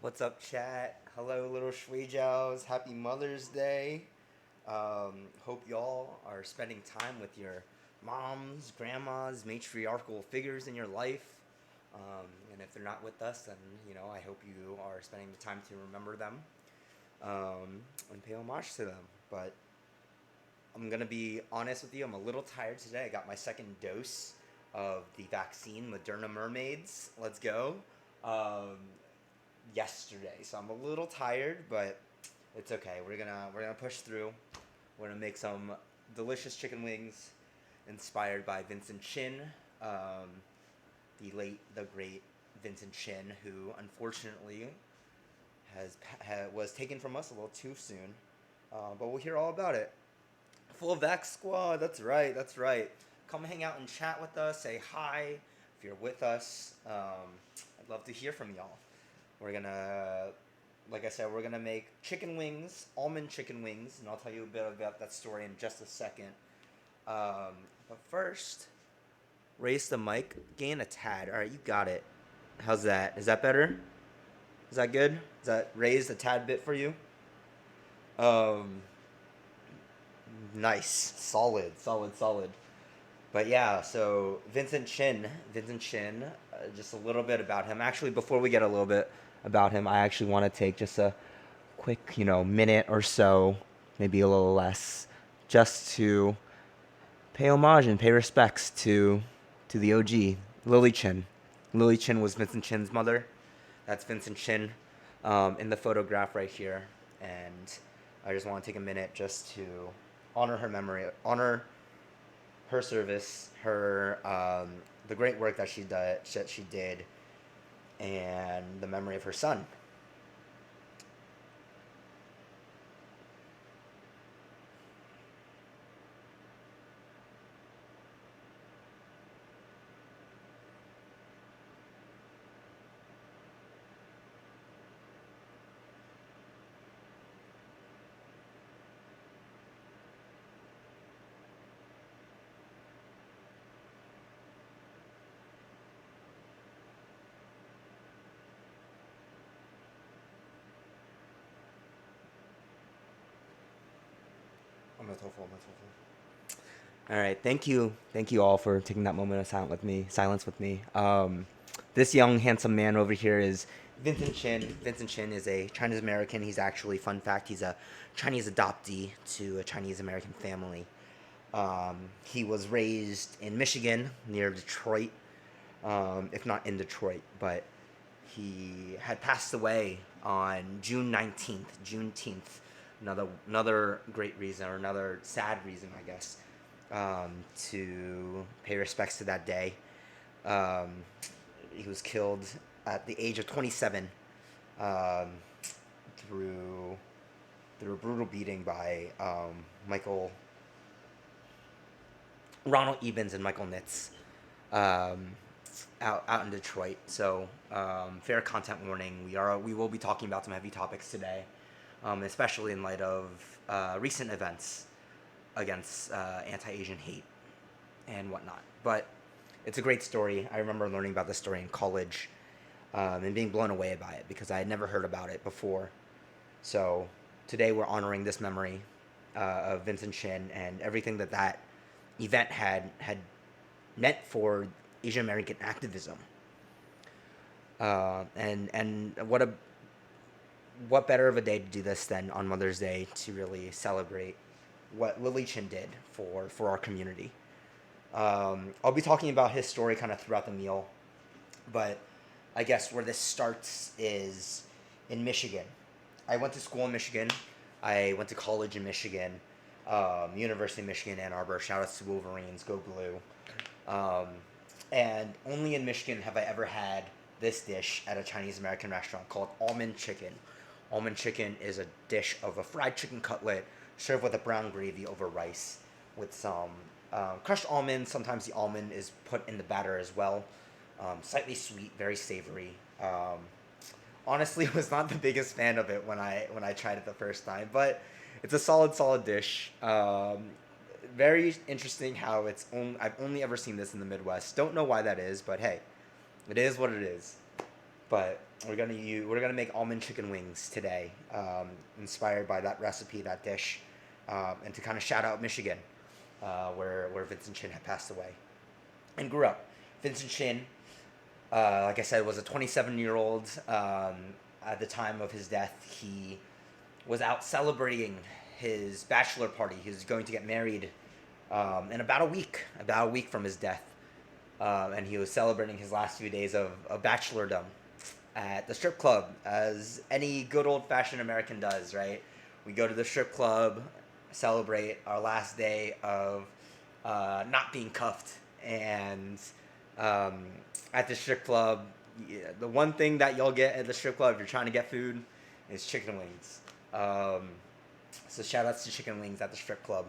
What's up, chat? Hello, little shui jiaos. Happy Mother's Day. Hope y'all are spending time with your moms, grandmas, matriarchal figures in your life. And if they're not with us, then I hope you are spending the time to remember them and pay homage to them. But I'm gonna be honest with you. I'm a little tired today. I got my second dose of the vaccine, Moderna Mermaids. Let's go. Um, Yesterday, so I'm a little tired, but it's okay. We're gonna push through. We're gonna make some delicious chicken wings inspired by Vincent Chin, um, the great Vincent Chin, who unfortunately was taken from us a little too soon. But we'll hear all about it. Full Vax Squad. That's right. That's right. Come hang out and chat with us. Say hi if you're with us. I'd love to hear from y'all. We're gonna, like I said, we're gonna make chicken wings, almond chicken wings, and I'll tell you a bit about that story in just a second. But first, raise the mic, gain a tad. All right, you got it. How's that? Is that better? Is that good? Is that raised a tad bit for you? Um, nice, solid, solid, solid. But yeah, so Vincent Chin, just a little bit about him. Actually, before we get a little bit about him, I actually want to take just a quick, minute or so, maybe a little less, just to pay homage and pay respects to the OG, Lily Chin. Lily Chin was Vincent Chin's mother. That's Vincent Chin in the photograph right here. And I just want to take a minute just to honor her memory, honor her service, her the great work that she did, and the memory of her son. I'm gonna tofu. All right, thank you all for taking that moment of silence with me. This young handsome man over here is Vincent Chin. Vincent Chin is a Chinese American. He's actually, fun fact, he's a Chinese adoptee to a Chinese American family. He was raised in Michigan near Detroit, if not in Detroit, but he had passed away on June 19th, Juneteenth. Another great reason, or another sad reason, I guess, to pay respects to that day. Um, he was killed at the age of 27 um, through through a brutal beating by Michael Ronald Ebens and Michael Nitz um, out in Detroit. So fair content warning. We will be talking about some heavy topics today, especially in light of recent events against anti-Asian hate and whatnot. But it's a great story. I remember learning about this story in college and being blown away by it because I had never heard about it before. So today we're honoring this memory of Vincent Chin and everything that event had meant for Asian American activism. And what better of a day to do this than on Mother's Day to really celebrate what Lily Chin did for our community. I'll be talking about his story kind of throughout the meal, but I guess where this starts is in Michigan. I went to school in Michigan. I went to college in Michigan, University of Michigan, Ann Arbor. Shout out to Wolverines, go blue. And only in Michigan have I ever had this dish at a Chinese American restaurant called almond chicken. Almond chicken is a dish of a fried chicken cutlet served with a brown gravy over rice with some crushed almonds. Sometimes the almond is put in the batter as well. Slightly sweet, very savory. Honestly, was not the biggest fan of it when I tried it the first time, but it's a solid dish. Very interesting how I've only ever seen this in the Midwest. Don't know why that is, but hey, it is what it is. But we're gonna make almond chicken wings today, inspired by that recipe, that dish, and to kind of shout out Michigan, where Vincent Chin had passed away and grew up. Vincent Chin, like I said, was a 27-year-old. At the time of his death, he was out celebrating his bachelor party. He was going to get married in about a week from his death, and he was celebrating his last few days of bachelordom at the strip club, as any good old-fashioned American does, right? We go to the strip club, celebrate our last day of not being cuffed, and at the strip club, the one thing that you'll get at the strip club if you're trying to get food is chicken wings. So shout outs to chicken wings at the strip club.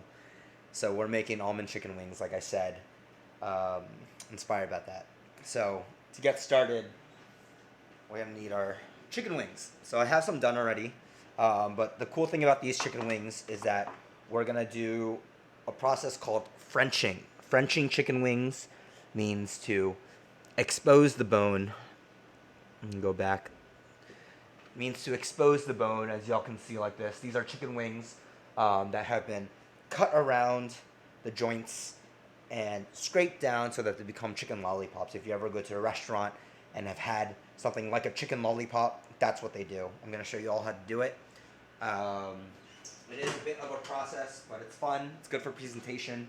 So we're making almond chicken wings, like I said, inspired by that. So to get started, we're gonna need our chicken wings. So I have some done already, but the cool thing about these chicken wings is that we're gonna do a process called Frenching. Frenching chicken wings means to expose the bone. And go back. Means to expose the bone, as y'all can see like this. These are chicken wings that have been cut around the joints and scraped down so that they become chicken lollipops. If you ever go to a restaurant and have had something like a chicken lollipop, that's what they do. I'm going to show you all how to do it. It is a bit of a process, but it's fun. It's good for presentation.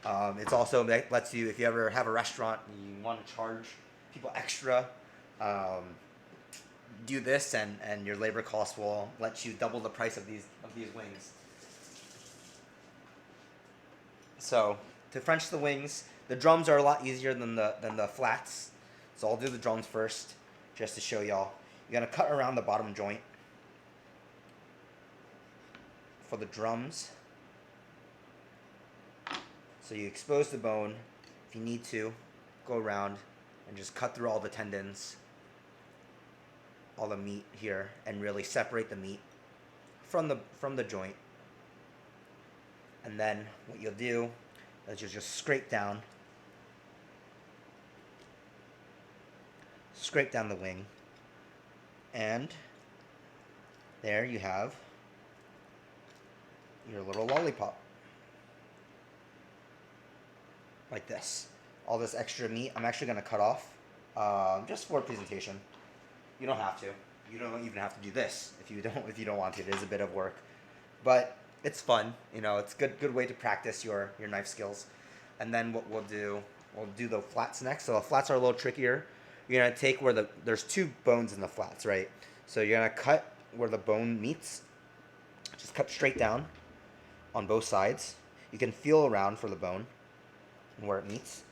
It's also lets you, if you ever have a restaurant and you want to charge people extra, do this and your labor costs will let you double the price of these wings. So to French the wings, the drums are a lot easier than the flats. So I'll do the drums first, just to show y'all. You're gonna cut around the bottom joint for the drums. So you expose the bone. If you need to, go around and just cut through all the tendons, all the meat here, and really separate the meat from the joint. And then what you'll do is you'll just scrape down the wing, and there you have your little lollipop, like this. All this extra meat I'm actually going to cut off, just for presentation. You don't have to. You don't even have to do this if you don't want to. It is a bit of work, but it's fun. You know, it's good way to practice your knife skills. And then what we'll do the flats next. So the flats are a little trickier. You're gonna take where there's two bones in the flats, right? So you're gonna cut where the bone meets. Just cut straight down on both sides. You can feel around for the bone and where it meets.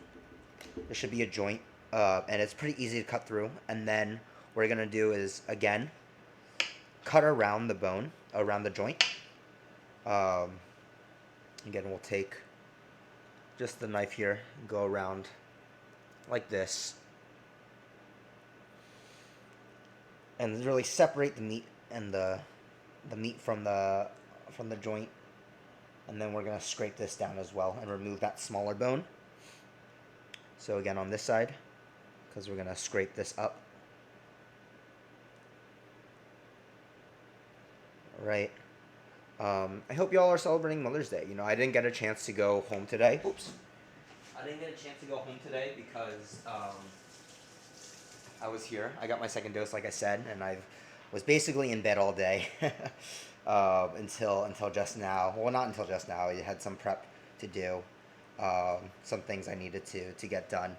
There should be a joint, and it's pretty easy to cut through. And then what you're going to do is, again, cut around the bone, around the joint. Again, we'll take just the knife here and go around like this. And really separate the meat and the meat from the joint. And then we're going to scrape this down as well and remove that smaller bone. So again, on this side, because we're going to scrape this up. Right. I hope y'all are celebrating Mother's Day. You know, I didn't get a chance to go home today. Oops. I didn't get a chance to go home today because I was here. I got my second dose, like I said, and I was basically in bed all day until just now. Well, not until just now. I had some prep to do, some things I needed to get done.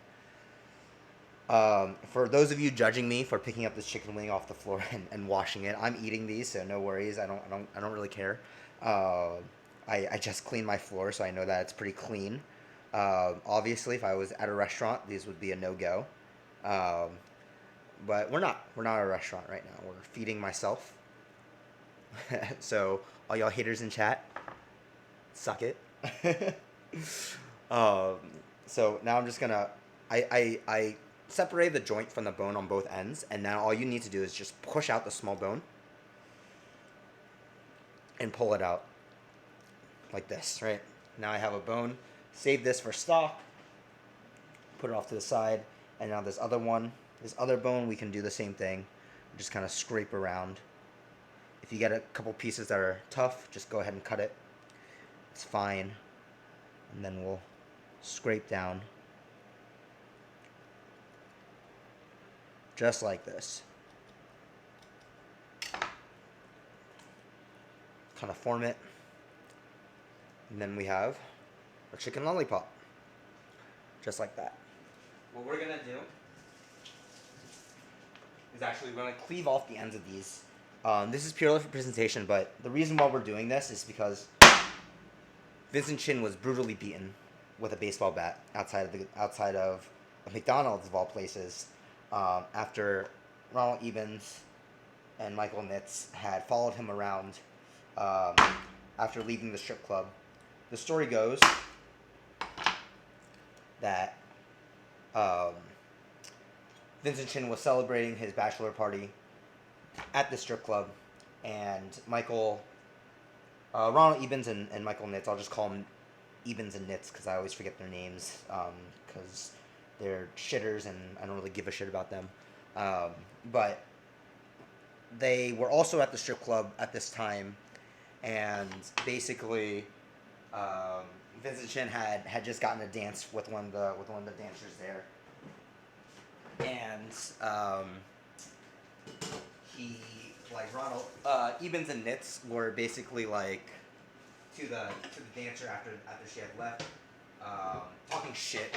For those of you judging me for picking up this chicken wing off the floor and washing it, I'm eating these, so no worries. I don't really care. I just cleaned my floor, so I know that it's pretty clean. Obviously, if I was at a restaurant, these would be a no-go. But we're not at a restaurant right now. We're feeding myself. So all y'all haters in chat, suck it. So now I'm just gonna I separate the joint from the bone on both ends, and now all you need to do is just push out the small bone and pull it out like this, right? Now I have a bone. Save this for stock. Put it off to the side, and now this other bone, we can do the same thing. Just kind of scrape around. If you get a couple pieces that are tough, just go ahead and cut it. It's fine. And then we'll scrape down. Just like this. Kind of form it. And then we have our chicken lollipop. Just like that. What we're going to do is actually we're going to cleave off the ends of these. This is purely for presentation, but the reason why we're doing this is because Vincent Chin was brutally beaten with a baseball bat outside of a McDonald's of all places, after Ronald Ebens and Michael Nitz had followed him around after leaving the strip club. The story goes that Vincent Chin was celebrating his bachelor party at the strip club, and Ronald Ebens and Michael Nitz, I'll just call them Ebens and Nitz because I always forget their names because they're shitters and I don't really give a shit about them. But they were also at the strip club at this time, and basically Vincent Chin had just gotten a dance with one of the dancers there, and he, like, Ronald Ebens and Nitz were basically like to the dancer after she had left, talking shit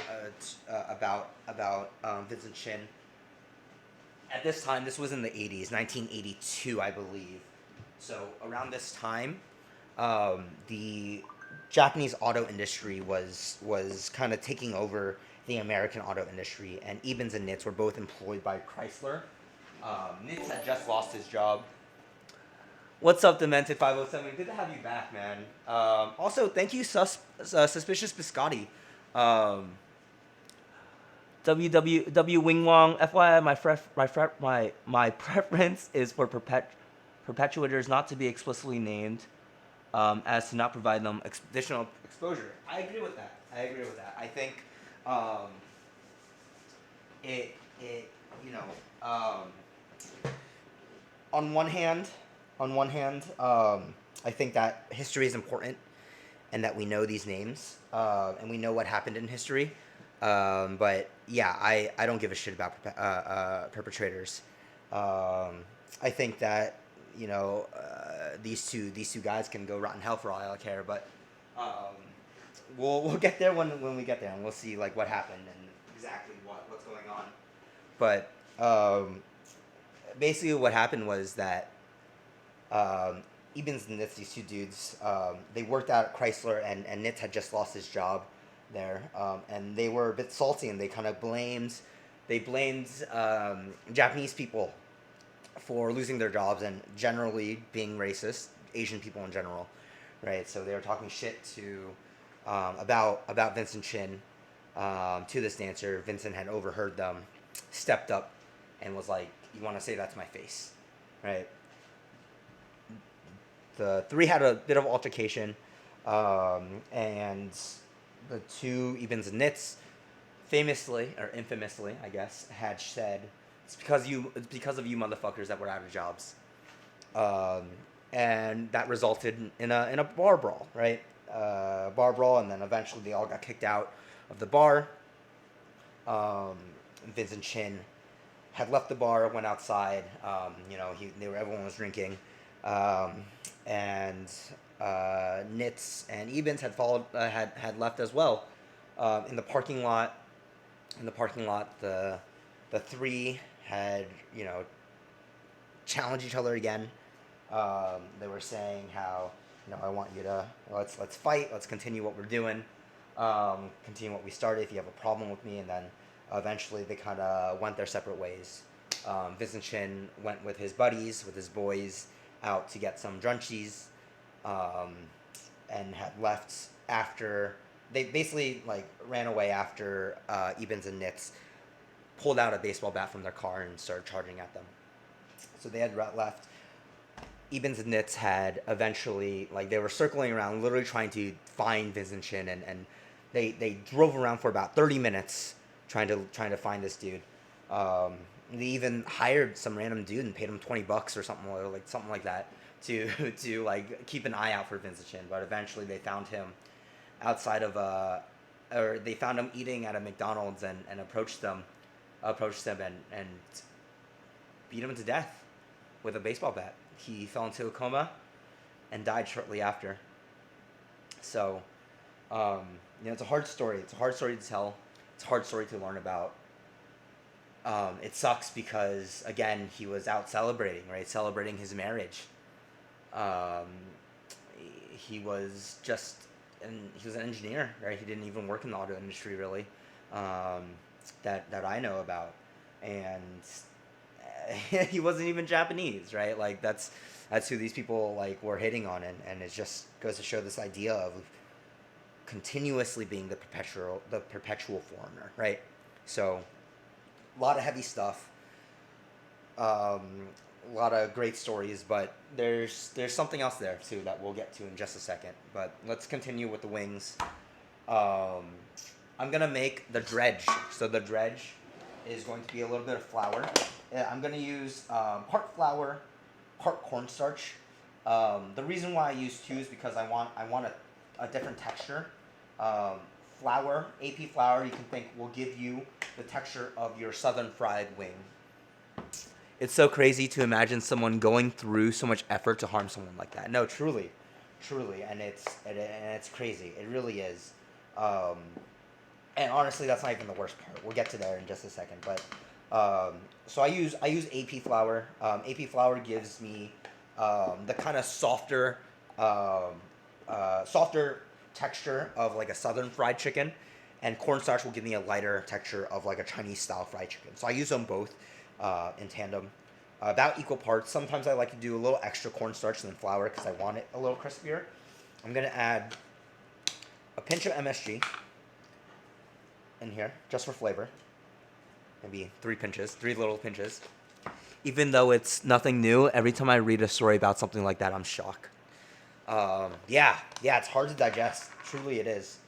about Vincent Chin. At this time, this was in the 80s, 1982, I believe. So around this time, the Japanese auto industry was kind of taking over the American auto industry, and Ebens and Nitz were both employed by Chrysler. Nitz had just lost his job. What's up, Demented 507? Good to have you back, man. Also, thank you, Suspicious Biscotti. WW Wing Wong. FYI, my preference is for perpetuators not to be explicitly named, as to not provide them additional exposure. I agree with that. I think it you know, on one hand, I think that history is important and that we know these names and we know what happened in history. But yeah, I don't give a shit about perpetrators. I think that, you know, these two guys can go rot in hell for all I care. But we'll get there when we get there, and we'll see like what happened and exactly what's going on. But basically, what happened was that Ebens and Nitz, these two dudes, they worked out at Chrysler, and Nitz had just lost his job there, and they were a bit salty, and they kind of blamed Japanese people for losing their jobs and generally being racist, Asian people in general, right? So they were talking shit to about Vincent Chin to this dancer. Vincent had overheard them, stepped up, and was like, "You want to say that's my face, right?" The three had a bit of altercation, and the two Ebens and Nitz, famously or infamously, I guess, had said, "It's because of you motherfuckers that we're out of jobs," and that resulted in a bar brawl, right? Bar brawl, and then eventually they all got kicked out of the bar. Vincent Chin had left the bar, went outside. Everyone was drinking, and Nitz and Ebens had followed, had left as well. In the parking lot, the three had challenged each other again. They were saying how, I want you to let's fight, let's continue what we're doing, continue what we started. If you have a problem with me, and then eventually they kind of went their separate ways. Vincent Chin went with his buddies, with his boys, out to get some drunchies, and had left after they basically ran away after Ebens and Nitz pulled out a baseball bat from their car and started charging at them. So they had left. Ebens and Nitz had eventually, they were circling around, literally trying to find Vincent Chin, and they drove around for about 30 minutes trying to find this dude. They even hired some random dude and paid him $20 or something like that to to like keep an eye out for Vincent Chin. But eventually they found him outside of or they found him eating at a McDonald's and approached them and beat him to death with a baseball bat. He fell into a coma and died shortly after. So, um, it's a hard story. It's a hard story to tell. It's a hard story to learn about. It sucks because again he was out celebrating, right? Celebrating his marriage. Um, he was just, and he was an engineer, right? He didn't even work in the auto industry really, um, that I know about, and he wasn't even Japanese, right? Like that's who these people like were hitting on, and it just goes to show this idea of continuously being the perpetual foreigner, right? So a lot of heavy stuff, um, a lot of great stories, but there's something else there too that we'll get to in just a second. But let's continue with the wings. Um, I'm gonna make the dredge. So the dredge is going to be a little bit of flour. I'm gonna use part flour, part cornstarch. The reason why I use two is because I want a different texture. Um, Flour, AP flour, you can think will give you the texture of your southern fried wing. It's so crazy to imagine someone going through so much effort to harm someone like that. No, truly, truly, and it's crazy. It really is. Um, and honestly, that's not even the worst part. We'll get to there in just a second. But so I use AP flour. AP flour gives me the kind of um, softer texture of like a southern fried chicken, and cornstarch will give me a lighter texture of like a Chinese style fried chicken. So I use them both in tandem, about equal parts. Sometimes I like to do a little extra cornstarch than flour because I want it a little crispier. I'm gonna add a pinch of MSG in here just for flavor. Maybe three little pinches. Even though it's nothing new, every time I read a story about something like that, I'm shocked. Yeah, it's hard to digest. Truly, it is.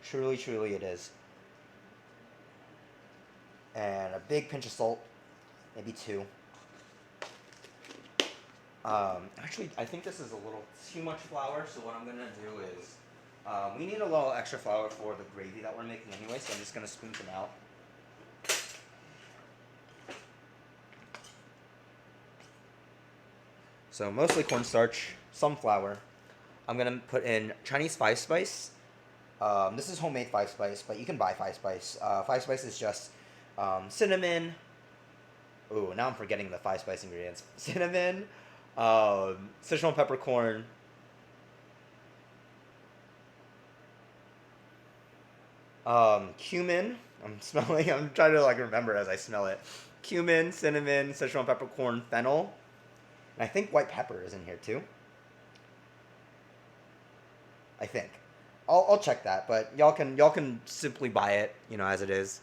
Truly, it is. And a big pinch of salt, maybe two. Actually, I think this is a little too much flour, so what I'm gonna do is, we need a little extra flour for the gravy that we're making anyway, so I'm just gonna spoon some out. So mostly cornstarch, some flour. I'm gonna put in Chinese five spice. This is homemade five spice, but you can buy five spice. Five spice is just cinnamon. Ooh, now I'm forgetting the five spice ingredients. Cinnamon, Sichuan peppercorn, cumin. I'm smelling. I'm trying to like remember as I smell it. Cumin, cinnamon, Sichuan peppercorn, fennel, and I think white pepper is in here too. I think. I'll check that, but y'all can simply buy it, as it is.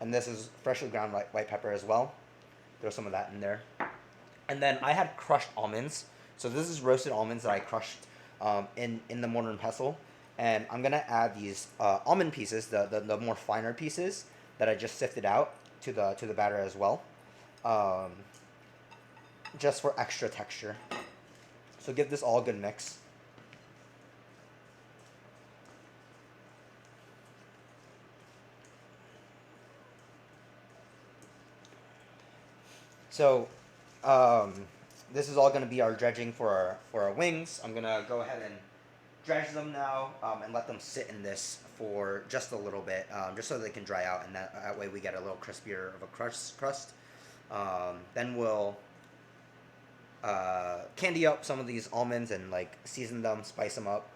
And this is freshly ground white pepper as well. Throw some of that in there. And then I had crushed almonds. So this is roasted almonds that I crushed in the mortar and pestle. And I'm gonna add these almond pieces, the more finer pieces that I just sifted out to the batter as well, um, just for extra texture. So give this all a good mix. So, um, this is all going to be our dredging for our wings. I'm going to go ahead and dredge them now, and let them sit in this for just a little bit, just so they can dry out, and that way we get a little crispier of a crust. Then we'll candy up some of these almonds and like season them, spice them up,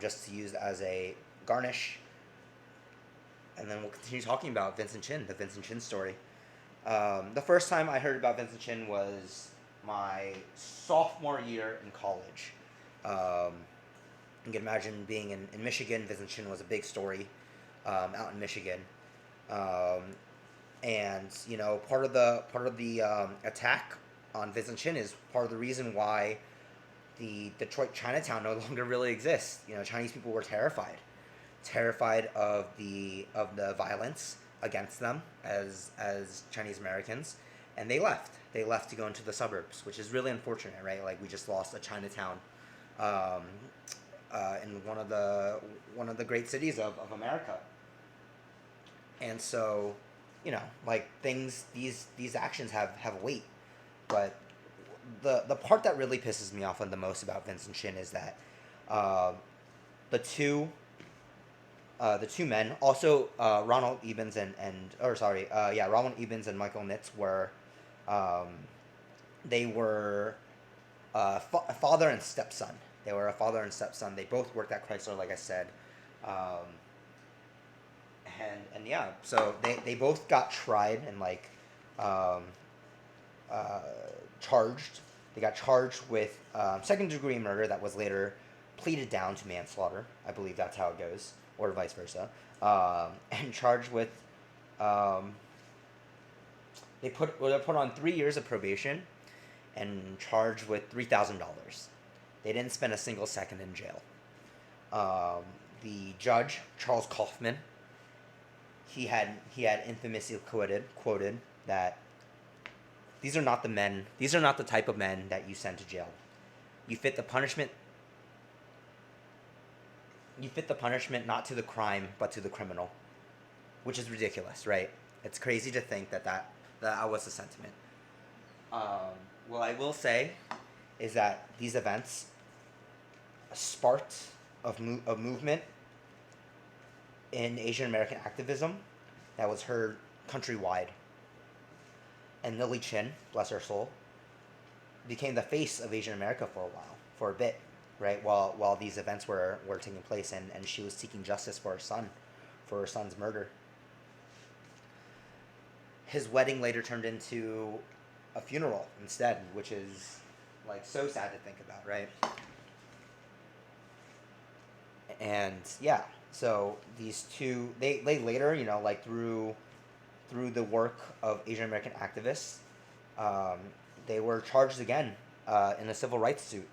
just to use as a garnish. And then we'll continue talking about Vincent Chin, the Vincent Chin story. The first time I heard about Vincent Chin was my sophomore year in college. You can imagine being in Michigan. Vincent Chin was a big story out in Michigan, um, and part of the attack on Vincent Chin is part of the reason why the Detroit Chinatown no longer really exists. Chinese people were terrified of the violence, against them as Chinese Americans, and they left. They left to go into the suburbs, which is really unfortunate, right? Like we just lost a Chinatown, um, in one of the great cities of America, and so, like things these actions have weight, but the part that really pisses me off on the most about Vincent Chin is that uh, the two the two men, also Ronald Ebens Ronald Ebens and Michael Nitz were, um, they were father and stepson. They were a father and stepson. They both worked at Chrysler, like I said, um, and yeah, so they both got tried and like um, uh, charged. They got charged with second degree murder that was later pleaded down to manslaughter. I believe that's how it goes, or vice versa. And charged with, um, they put on 3 years of probation and charged with $3,000. They didn't spend a single second in jail. The judge, Charles Kaufman, he had infamously quoted that these are not the type of men that you send to jail. You fit the punishment not to the crime but to the criminal, which is ridiculous, right? It's crazy to think that was the sentiment. What I will say is that these events sparked a movement in Asian American activism that was heard countrywide. And Lily Chin, bless her soul, became the face of Asian America for a bit, right? While these events were taking place, and she was seeking justice for her son's murder. His wedding later turned into a funeral instead, which is like so sad to think about, right? And yeah, so these two, they later, like through the work of Asian American activists, they were charged again in a civil rights suit,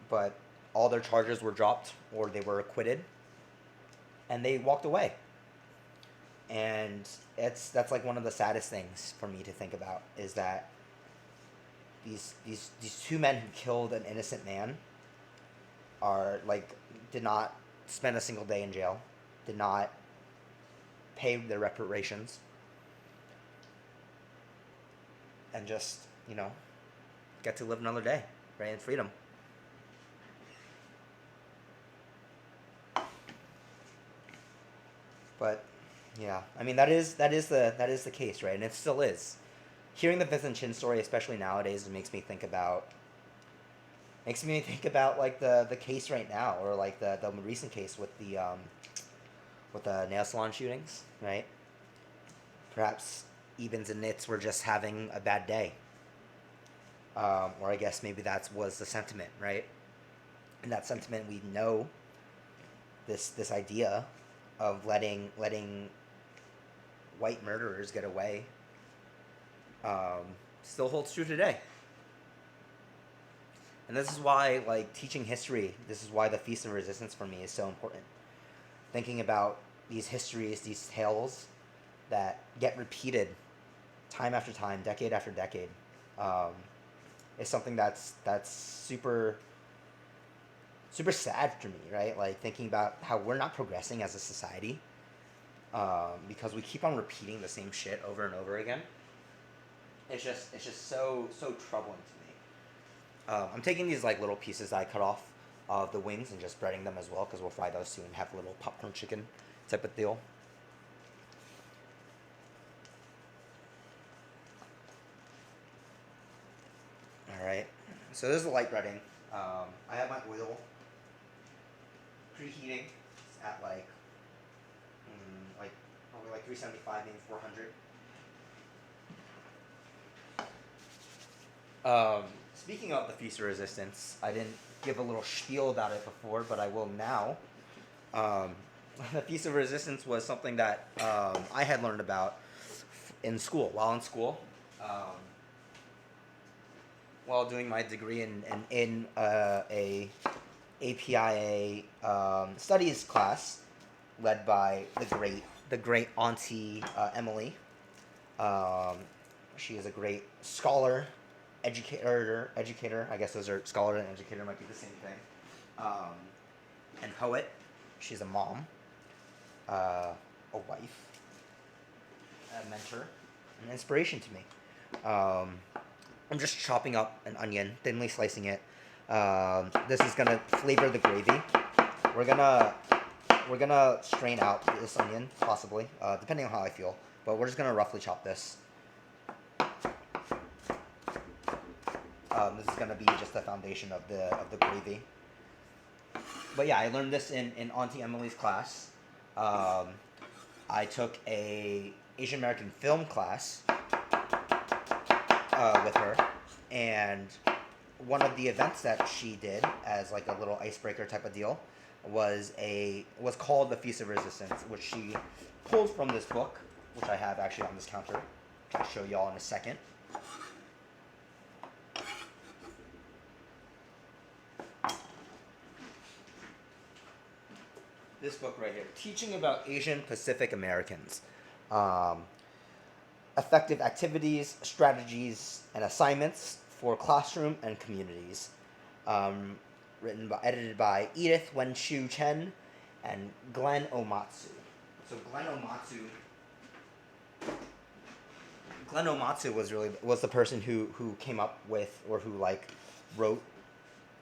but all their charges were dropped or they were acquitted, and they walked away. And that's like one of the saddest things for me to think about, is that these two men who killed an innocent man are like did not spend a single day in jail, did not pay their reparations, and just get to live another day, right, in freedom. But yeah, I mean that is the case, right? And it still is. Hearing the Vincent Chin story, especially nowadays, it makes me think about like the case right now, or like the recent case with the nail salon shootings, right? Perhaps Ebens and Nitz were just having a bad day, or I guess maybe that was the sentiment, right? And that sentiment, we know this idea of letting white murderers get away, still holds true today. And this is why, like, teaching history, this is why the Feast of Resistance for me is so important. Thinking about these histories, these tales that get repeated time after time, decade after decade, is something that's super super sad for me, right? Like thinking about how we're not progressing as a society, because we keep on repeating the same shit over and over again. It's just so troubling to me. I'm taking these like little pieces that I cut off of the wings and just breading them as well, because we'll fry those soon and have a little popcorn chicken type of deal. All right, so this is the light breading. I have my oil preheating at like probably like 375, maybe 400. Speaking of the Feast of Resistance, I didn't give a little spiel about it before, but I will now. The Feast of Resistance was something that I had learned about in school, while in school, while doing my degree in a APIA studies class led by the great the great Auntie Emily. Um, she is a great scholar, educator. I guess those are scholar and educator might be the same thing. Um, and poet. She's a mom, a wife, a mentor, an inspiration to me. I'm just chopping up an onion, thinly slicing it. This is gonna flavor the gravy. We're gonna we're gonna strain out this onion, possibly, depending on how I feel. But we're just gonna roughly chop this. This is gonna be just the foundation of the gravy. But yeah, I learned this in Auntie Emily's class. I took a Asian American film class with her, and one of the events that she did as like a little icebreaker type of deal was called the Feast of Resistance, which she pulled from this book, which I have actually on this counter, which I'll show y'all in a second. This book right here, Teaching About Asian Pacific Americans. Effective activities, strategies, and assignments for classroom and communities. Edited by Edith Wenshu Chen and Glenn Omatsu. So Glenn Omatsu was the person who came up with, or who wrote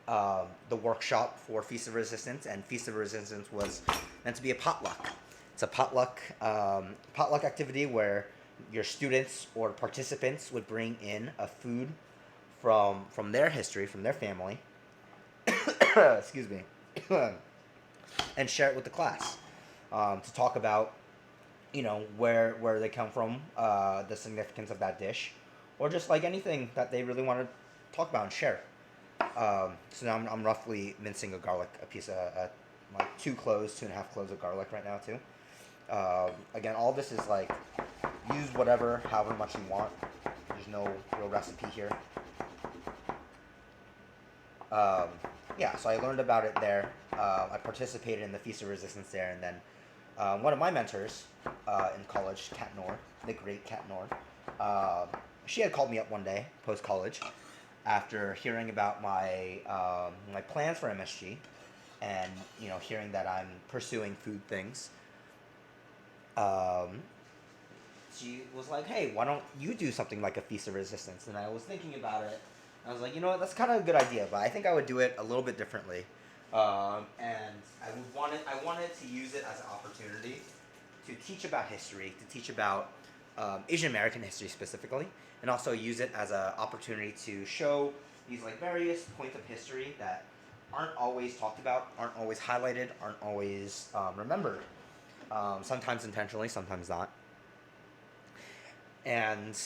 the workshop for Feast of Resistance, and Feast of Resistance was meant to be a potluck. It's a potluck activity where your students or participants would bring in a food from their history, from their family, excuse me, and share it with the class, to talk about, where they come from, the significance of that dish, or just like anything that they really want to talk about and share. So now I'm roughly mincing a piece of like 2.5 cloves of garlic right now too. Again, all this is like, use however much you want. There's no real recipe here. Yeah, so I learned about it there. I participated in the Feast of Resistance there, and then one of my mentors in college, Kat Noor, the great Kat Noor, she had called me up one day post college after hearing about my my plans for MSG, and hearing that I'm pursuing food things. She was like, "Hey, why don't you do something like a Feast of Resistance?" And I was thinking about it. I was like, you know what, that's kind of a good idea, but I think I would do it a little bit differently. And I wanted to use it as an opportunity to teach about history, to teach about Asian American history specifically, and also use it as an opportunity to show these like various points of history that aren't always talked about, aren't always highlighted, aren't always remembered. Sometimes intentionally, sometimes not. And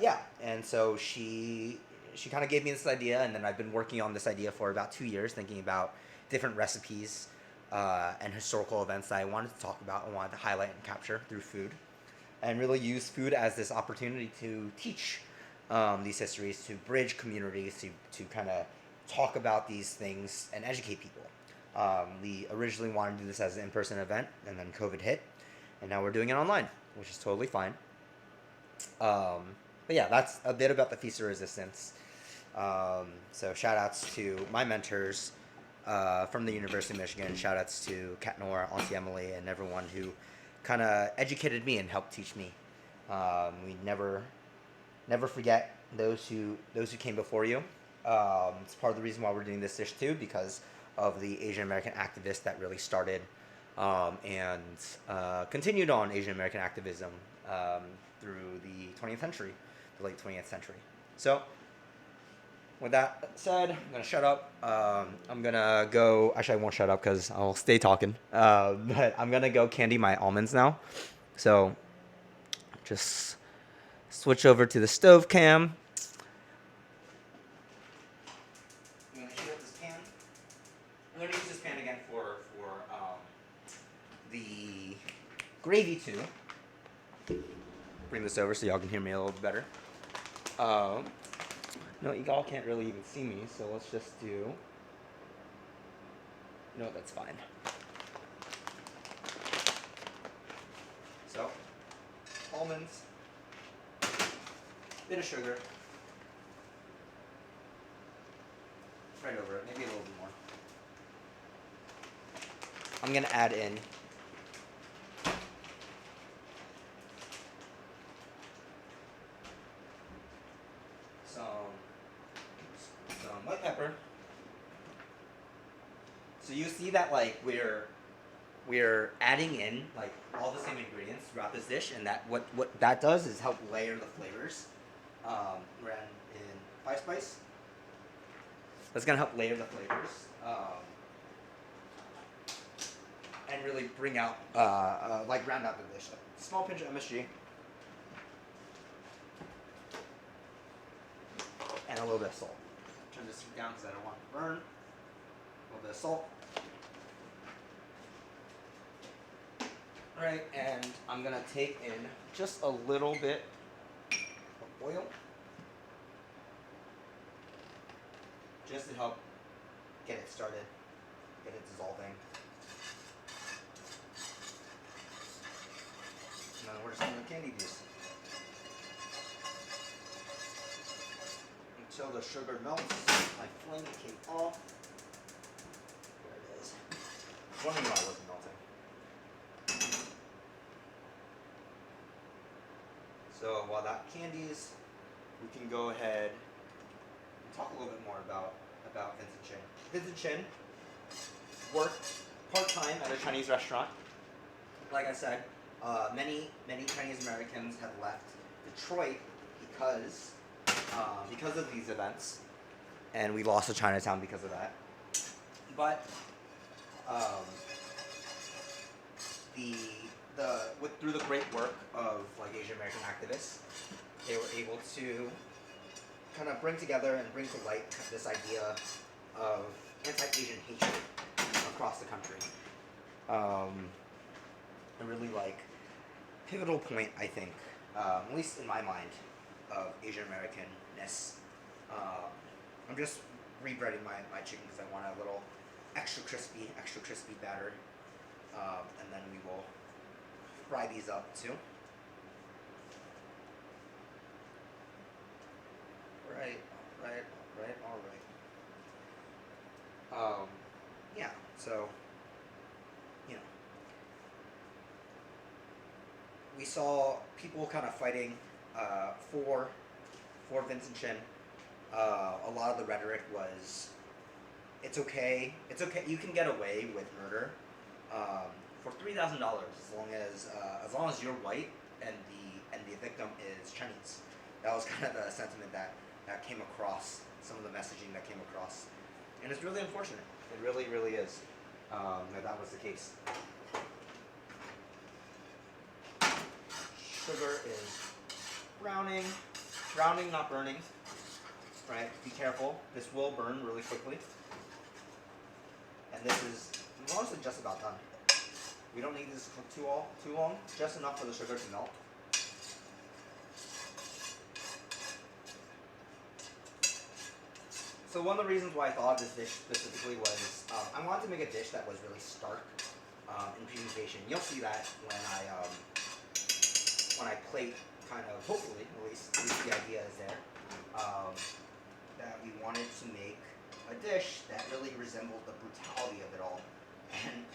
yeah, and so she kind of gave me this idea, and then I've been working on this idea for about 2 years, thinking about different recipes and historical events that I wanted to talk about and wanted to highlight and capture through food, and really use food as this opportunity to teach these histories, to bridge communities, to kind of talk about these things and educate people. We originally wanted to do this as an in-person event, and then COVID hit, and now we're doing it online, which is totally fine. But yeah, that's a bit about the Feast of Resistance. So shout outs to my mentors from the University of Michigan. Shout outs to Kat Noor, Auntie Emily, and everyone who kind of educated me and helped teach me. We never forget those who came before you. It's part of the reason why we're doing this dish too, because of the Asian American activists that really started and continued on Asian American activism through the 20th century, the late 20th century. So, with that said, I'm going to shut up. I'm going to go... Actually, I won't shut up because I'll stay talking. But I'm going to go candy my almonds now. So, just switch over to the stove cam. I'm going to heat up this pan. I'm going to use this pan again for the gravy too. Bring this over so y'all can hear me a little bit better. No, y'all can't really even see me, so let's just do... No, that's fine. So, almonds, bit of sugar, right over it, maybe a little bit more. I'm gonna add in some white pepper. So you see that like we're adding in like all the same ingredients throughout this dish, and that what that does is help layer the flavors. We're adding in five spice. That's gonna help layer the flavors and really bring out like round out the dish. A small pinch of MSG and a little bit of salt. Turn this heat down because I don't want it to burn. A little bit of salt. Alright, and I'm gonna take in just a little bit of oil just to help get it started, get it dissolving. And then we're just gonna candy these until the sugar melts. My flame came off. There it is. Wondering why it wasn't melting. So while that candies, we can go ahead and talk a little bit more about Vincent Chin. Vincent Chin worked part-time at a Chinese restaurant. Like I said, many Chinese Americans have left Detroit because of these events, and we lost to Chinatown because of that. But through the great work of like Asian American activists, they were able to kind of bring together and bring to light this idea of anti-Asian hatred across the country. A really like pivotal point, I think, at least in my mind, of Asian Americanness. I'm just rebreading my chicken because I want a little extra crispy batter, and then we will fry these up too. Right. Yeah, so, you know, we saw people kind of fighting for Vincent Chin. A lot of the rhetoric was, it's okay, you can get away with murder for $3,000 as long as you're white and the victim is Chinese. That was kind of the sentiment that came across, some of the messaging that came across. And it's really unfortunate. It really, really is that was the case. Sugar is browning, not burning. Right? Be careful. This will burn really quickly. And this is mostly just about done. We don't need this to cook too long, just enough for the sugar to melt. So one of the reasons why I thought of this dish specifically was I wanted to make a dish that was really stark in presentation. You'll see that when I plate, kind of, hopefully, at least the idea is there, that we wanted to make a dish that really resembled the brutality of it all. And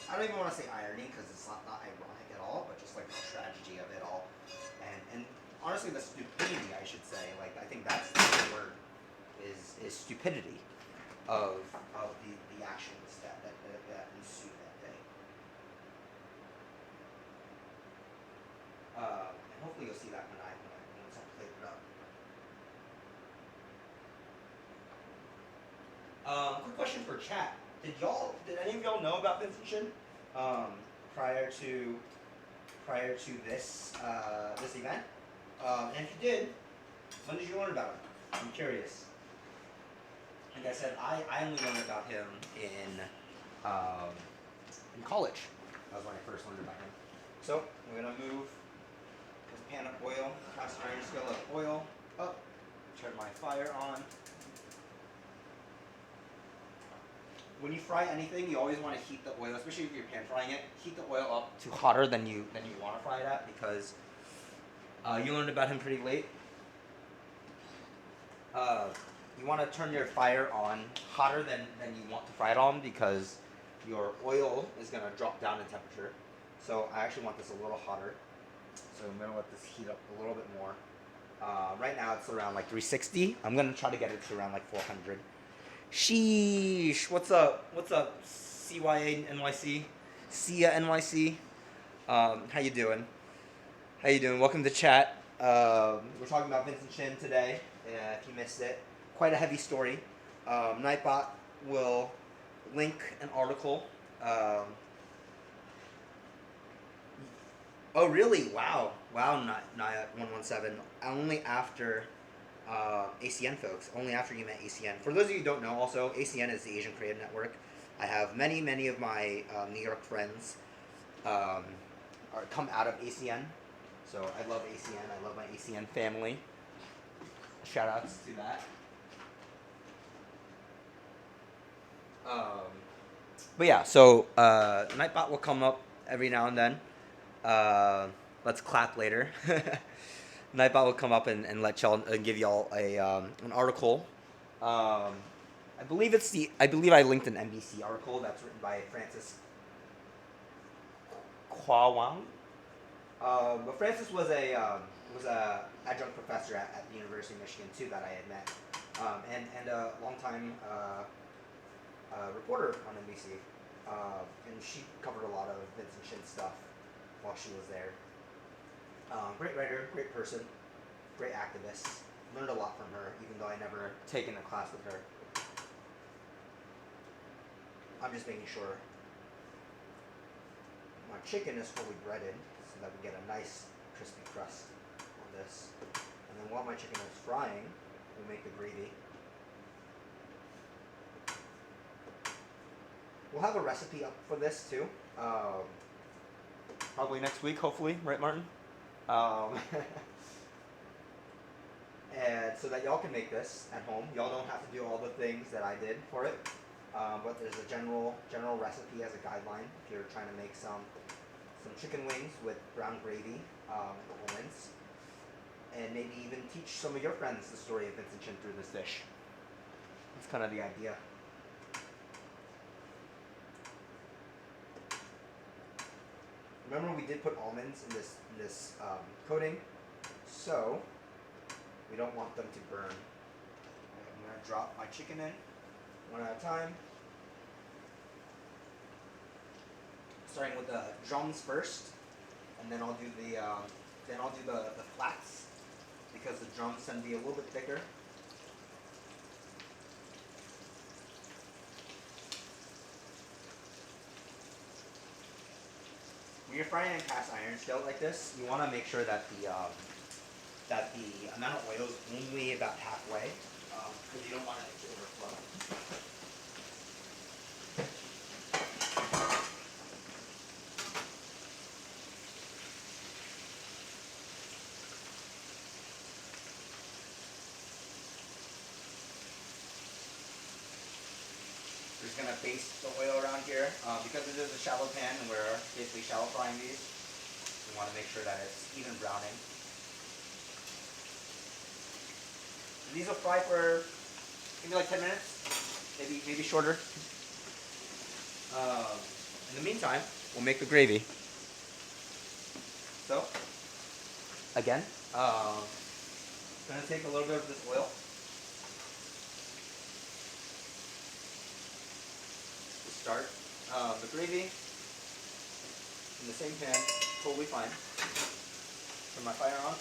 I don't even want to say irony, because it's not ironic at all, but just like the tragedy of it all. And honestly, the stupidity, I should say, like, I think that's the word, is stupidity of the actions that ensued that day. And hopefully you'll see that when it's all plated up. Quick question for chat. Did any of y'all know about Vincent Chin prior to this event? And if you did, when did you learn about him? I'm curious. Like I said, I only learned about him in college. That was when I first learned about him. So I'm gonna move the pan of oil, cast iron skillet of oil up, turn my fire on. when you fry anything, you always want to heat the oil, especially if you're pan frying it. Heat the oil up to hotter than you want to fry it at, because you learned about him pretty late. You want to turn your fire on hotter than you want to fry it on, because your oil is going to drop down in temperature. So I actually want this a little hotter. So I'm going to let this heat up a little bit more. Right now it's around like 360. I'm going to try to get it to around like 400. Sheesh. What's up? What's up? CYA NYC? Sia NYC? How you doing? How you doing? Welcome to chat. We're talking about Vincent Chin today, if you missed it. Quite a heavy story. Nightbot will link an article. Oh, really? Wow. Wow, Naya 117. Only after ACN, folks. Only after you met ACN. For those of you who don't know, also, ACN is the Asian Creative Network. I have many of my New York friends come out of ACN. So I love ACN. I love my ACN family. Shout outs to that. But yeah, so Nightbot will come up every now and then. Let's clap later. Nightbot will come up and let y'all give y'all a an article. I believe I linked an NBC article that's written by Francis Kwawang. But Francis was a adjunct professor at the University of Michigan too, that I had met, and a longtime reporter on NBC, and she covered a lot of Vincent Chin stuff while she was there. Great writer, great person, great activist. Learned a lot from her, even though I never taken a class with her. I'm just making sure my chicken is fully breaded so that we get a nice crispy crust on this. And then while my chicken is frying, we'll make the gravy. We'll have a recipe up for this too. Probably next week, hopefully, right, Martin? And so that y'all can make this at home. Y'all don't have to do all the things that I did for it. But there's a general recipe as a guideline if you're trying to make some chicken wings with brown gravy and almonds, and maybe even teach some of your friends the story of Vincent Chin through this dish. That's kind of the idea. Remember, we did put almonds in this coating, so we don't want them to burn. I'm going to drop my chicken in one at a time. Starting with the drums first, and then I'll do the flats, because the drums tend to be a little bit thicker. When you're frying in cast iron skillet like this, you want to make sure that the amount of oil is only about halfway, because you don't want it to overflow. We're just going to baste the oil around here. Because it is a shallow pan and we're basically shallow frying these, we want to make sure that it's even browning. And these will fry for maybe like 10 minutes, maybe shorter. In the meantime, we'll make the gravy. So, again, I'm going to take a little bit of this oil. Start the gravy in the same pan, totally fine. Turn my fire on.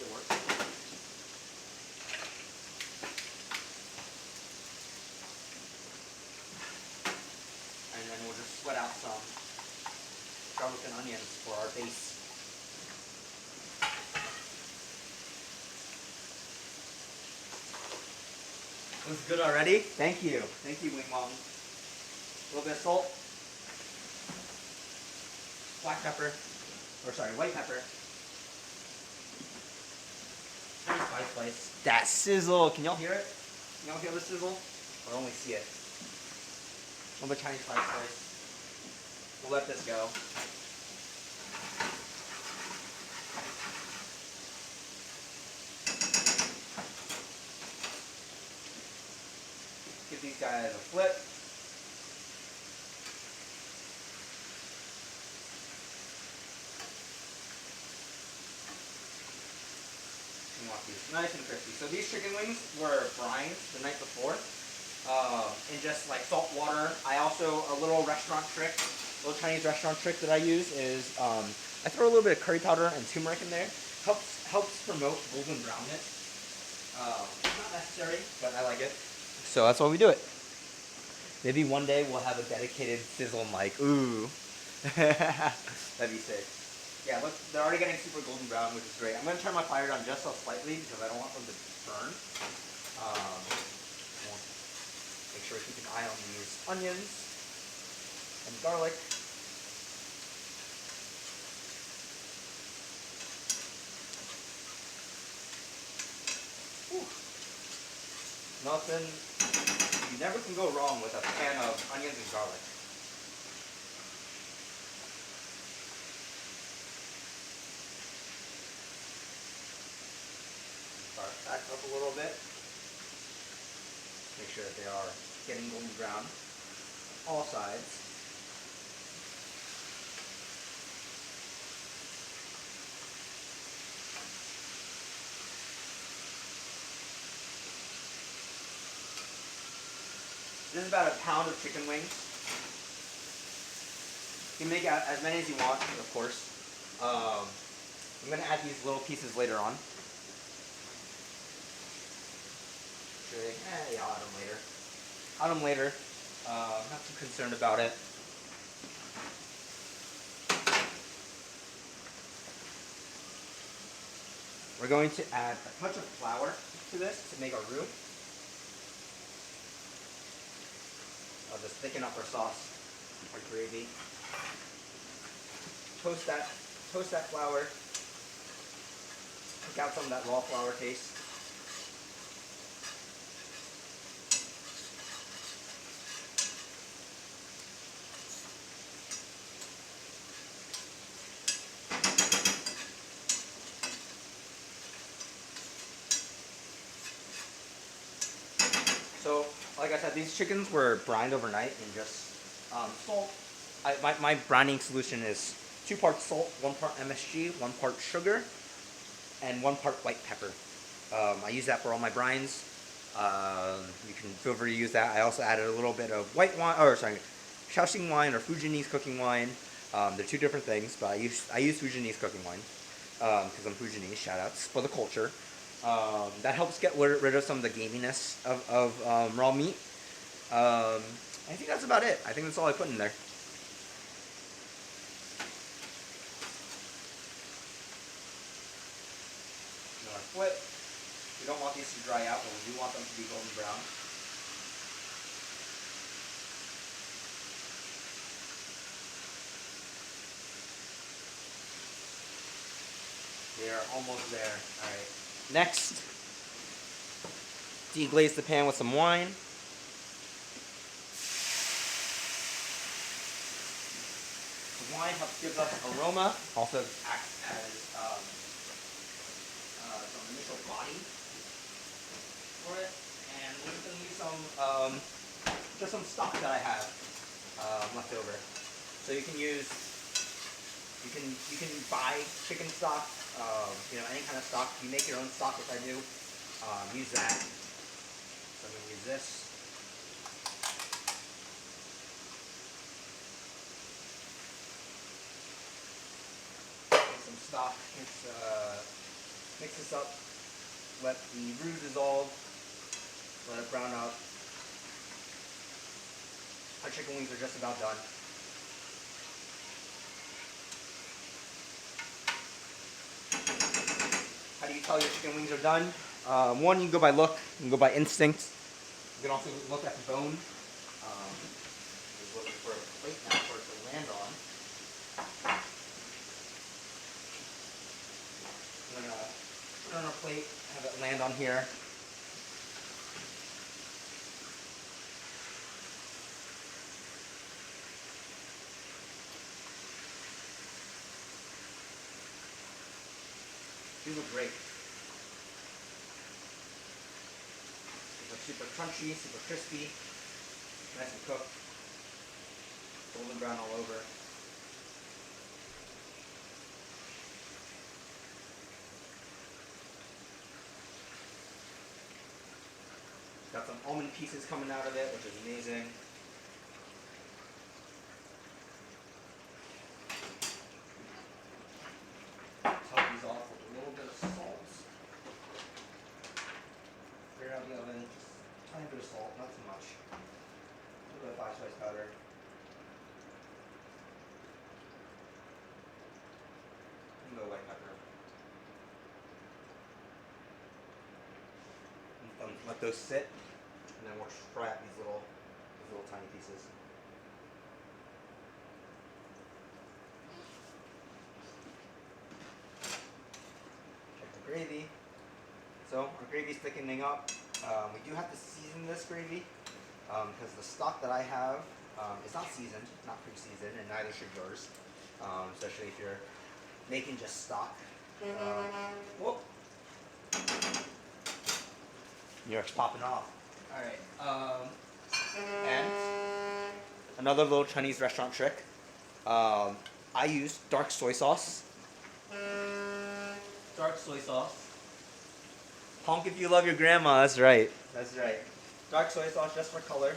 It works. And then we'll just sweat out some garlic and onions for our base. Looks good already. Thank you. Thank you, Wing Mom. A little bit of salt. Black pepper. White pepper. And spice. That sizzle. Can y'all hear it? Can y'all hear the sizzle? or only see it. A little bit Chinese fried slice. We'll let this go. Give these guys a flip. You want these nice and crispy. So these chicken wings were brined the night before in just like salt water. I also, a little restaurant trick, little Chinese restaurant trick that I use is I throw a little bit of curry powder and turmeric in there. Helps promote golden brownness. Not necessary, but I like it. So that's why we do it. Maybe one day we'll have a dedicated sizzle mic. Ooh. That'd be sick. Yeah, look, they're already getting super golden brown, which is great. I'm going to turn my fire down just so slightly because I don't want them to burn. Make sure to keep an eye on these onions and garlic. Whew. Nothing. You never can go wrong with a pan of onions and garlic. Start back up a little bit. Make sure that they are getting golden brown on all sides. This is about a pound of chicken wings. You can make as many as you want, of course. I'm going to add these little pieces later on. Yeah, I'll add them later. Add them later. I'm not too concerned about it. We're going to add a touch of flour to this to make our roux. I'll just thicken up our sauce, our gravy. Toast that flour. Take out some of that raw flour taste. So, like I said, these chickens were brined overnight in just salt. My brining solution is 2 parts salt, 1 part MSG, 1 part sugar, and 1 part white pepper. I use that for all my brines. You can feel free to use that. I also added a little bit of white wine, or sorry, Shaoxing wine or Fujianese cooking wine. They're 2 different things, but I use Fujianese cooking wine because I'm Fujianese. Shoutouts for the culture. That helps get rid of some of the gaminess of raw meat. I think that's about it. I think that's all I put in there. Another flip. We don't want these to dry out, but we do want them to be golden brown. They are almost there. Alright. Next, deglaze the pan with some wine. The wine helps give us aroma, also acts as some initial body for it. And we're just going to use some, just some stock that I have left over. So you can use, you can buy chicken stock, any kind of stock. You make your own stock, which I do. Use that. So I'm going to use this. Some stock. Mix this up. Let the roux dissolve. Let it brown up. Our chicken wings are just about done. How do you tell your chicken wings are done? One, you can go by look. You can go by instinct. You can also look at the bone. Just looking for a plate now for it to land on. I'm going to put it on a plate, have it land on here. These look great. These are super crunchy, super crispy, nice and cooked, golden brown all over. Got some almond pieces coming out of it, which is amazing. Top these off with a little bit of salt. Straight out of the oven, just a tiny bit of salt, not too much. A little bit of 5 spice powder. And a little white pepper. And let those sit, and then we'll fry up these little tiny pieces. Check the gravy. So our gravy's thickening up. We do have to season this gravy because the stock that I have is not seasoned, not pre-seasoned, and neither should yours, especially if you're making just stock. Whoop. New York's popping off. All right. And another little Chinese restaurant trick. I use dark soy sauce. Dark soy sauce. Honk if you love your grandma. That's right. That's right. Dark soy sauce just for color.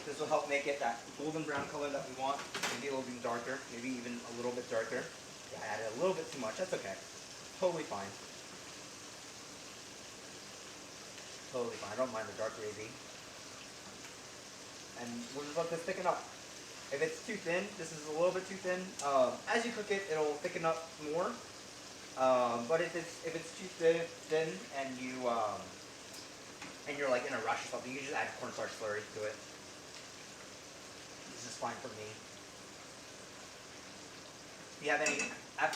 This will help make it that golden brown color that we want. Maybe a little bit darker. Maybe even a little bit darker. Yeah, I added a little bit too much. That's okay. Totally fine. Totally fine. I don't mind the dark gravy. And we'll just let this thicken up. If it's too thin, this is a little bit too thin. As you cook it, it'll thicken up more. But if it's too thin and you're like in a rush or something, you can just add cornstarch slurry to it. This is fine for me. If you have any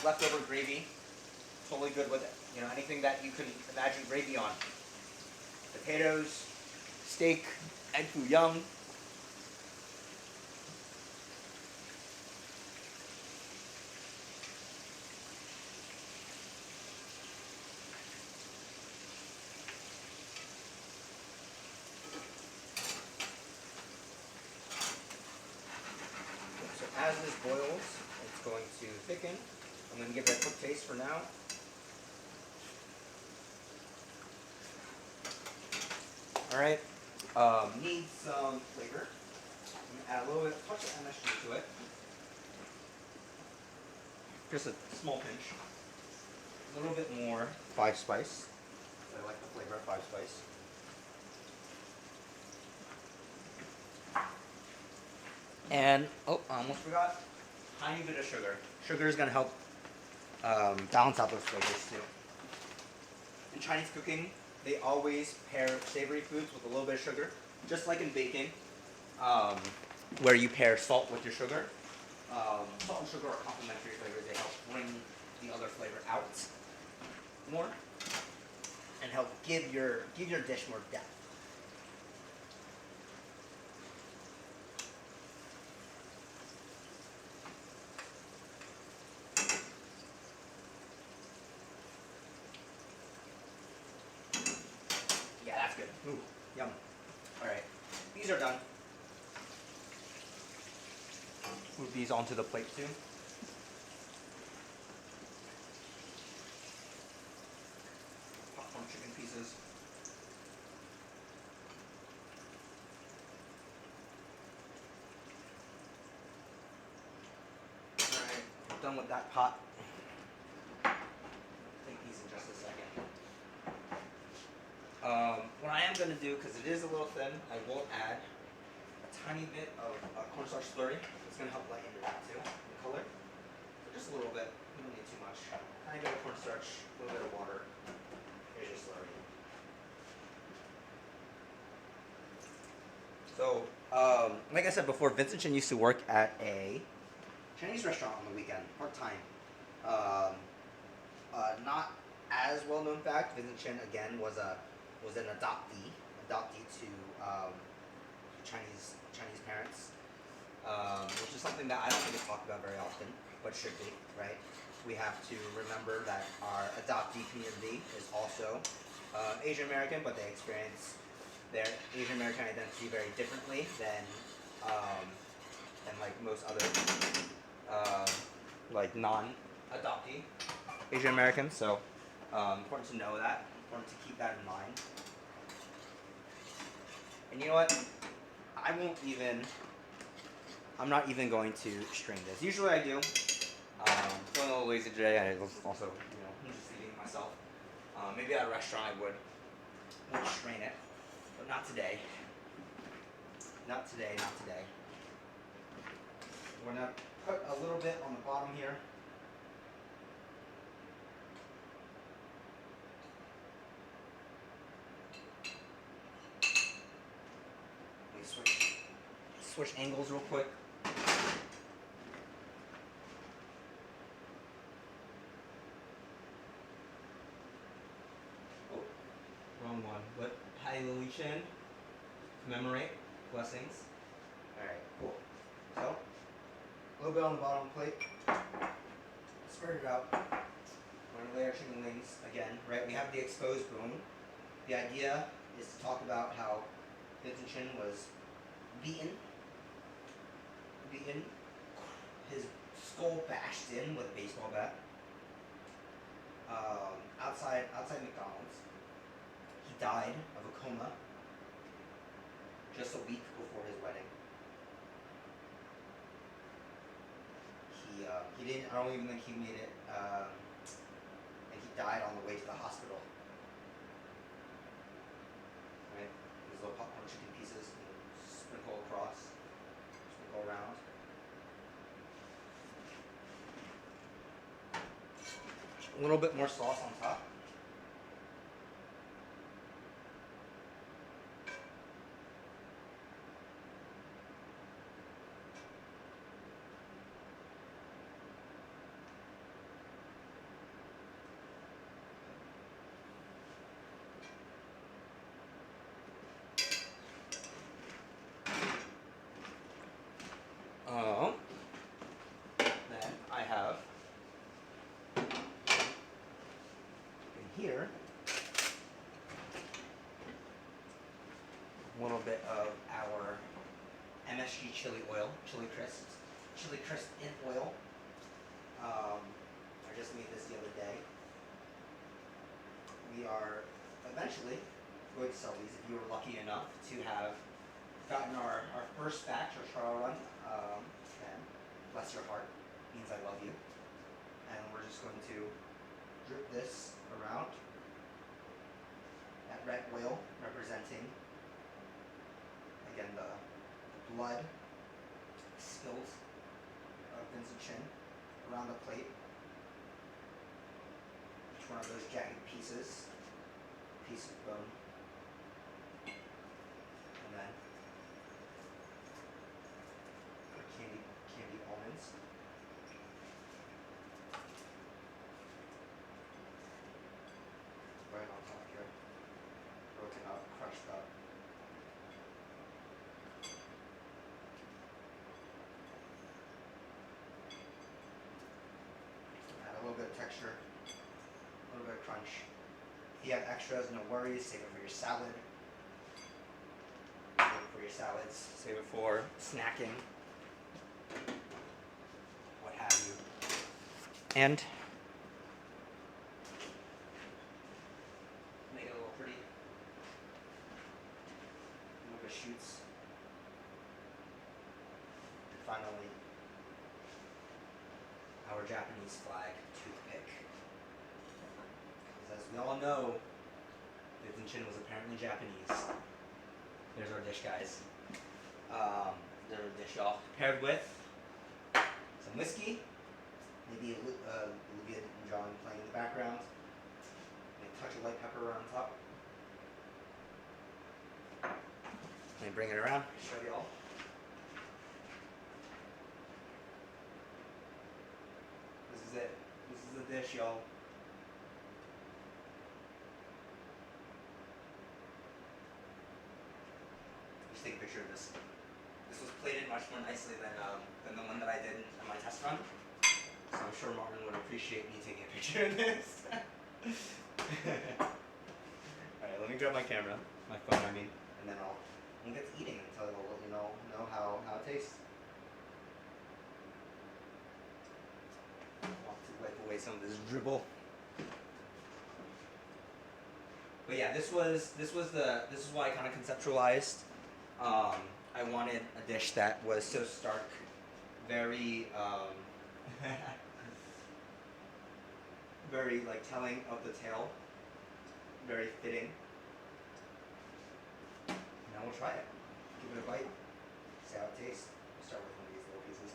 leftover gravy, totally good with it. You know, anything that you can imagine gravy on. Potatoes, steak, egg foo young. So as this boils, it's going to thicken. I'm going to give it a quick taste for now. All right, needs some flavor. I'm gonna add a little bit, touch of MSG to it. Just a small pinch. A little bit more 5 spice. I like the flavor of 5 spice. And, oh, I almost forgot. Tiny bit of sugar. Sugar is gonna help balance out those flavors too. In Chinese cooking, they always pair savory foods with a little bit of sugar, just like in baking, where you pair salt with your sugar. Salt and sugar are complementary flavors. They help bring the other flavor out more and help give your dish more depth. Yeah, that's good. Ooh, yum. All right, these are done. Move these onto the plate too. Popcorn chicken pieces. All right, we're done with that pot. Take these in just a second. What I am going to do, because it is a little thin, I will add a tiny bit of cornstarch slurry. It's going to help lighten it up too, the color. So just a little bit. We don't need too much. Tiny bit of cornstarch, a little bit of water. Here's your slurry. So, like I said before, Vincent Chin used to work at a Chinese restaurant on the weekend, part-time. Not as well-known fact, Vincent Chin again was an adoptee to Chinese parents, which is something that I don't think is talked about very often, but should be, right? we have to remember that our adoptee community is also Asian American, but they experience their Asian American identity very differently um, than like most other uh, like non-adoptee Asian Americans. So important to know that, important to keep that in mind. And you know what? I'm not even going to strain this. Usually I do. Feeling a little lazy today, and it was also, I'm just eating myself. Maybe at a restaurant I would strain it, but not today. Not today, not today. We're gonna put a little bit on the bottom here. Let me switch angles real quick. Oh, wrong one. But Hai Lily Chin, commemorate, blessings. Alright, cool. So, a little bit on the bottom plate. Spread it out. We're gonna lay our chicken wings again, right? We have the exposed bone. The idea is to talk about how Vincent Chin was beaten, his skull bashed in with a baseball bat, outside McDonald's. He died of a coma just a week before his wedding. He didn't. I don't even think he made it. And he died on the way to the hospital. Right? These little popcorn chicken pieces, sprinkle across, sprinkle around. A little bit more sauce on top. Then I have in here a little bit of our MSG chili oil, chili crisp in oil. I just made this the other day. We are eventually going to sell these if you were lucky enough to have gotten our first batch, our trial run. Then, bless your heart, means I love you. And we're just going to drip this around. That red oil representing, again, the blood spilled of Vincent Chin around the plate. Each one of those jagged pieces, piece of bone. And then candied almonds. Right on top here. Broken up, crushed up. Add a little bit of texture, a little bit of crunch. If you have extras, no worries, save it for your salad. Save it for your salads, save it for snacking, what have you. And make it a little pretty. A little bit of shoots. And finally, our Japanese flag toothpick. Because as we all know, Vincent Chin was apparently Japanese. There's our dish, guys. There's our dish, y'all. Paired with some whiskey, maybe Olivia and John playing in the background, and a touch of white pepper on top. Let me bring it around, show y'all. This is it. This is the dish, y'all. Just take a picture of this. This was plated much more nicely than the one that I did in my test run. So I'm sure Martin would appreciate me taking a picture of this. Alright, let me grab my camera, my phone I mean, and then I'll get to eating until I'll let you know how it tastes. I want to wipe away some of this dribble. But yeah, this is what I kind of conceptualized. I wanted a dish that was so stark, very very like telling of the tale, very fitting. Now we'll try it. Give it a bite. See how it tastes. Start with one of these little pieces.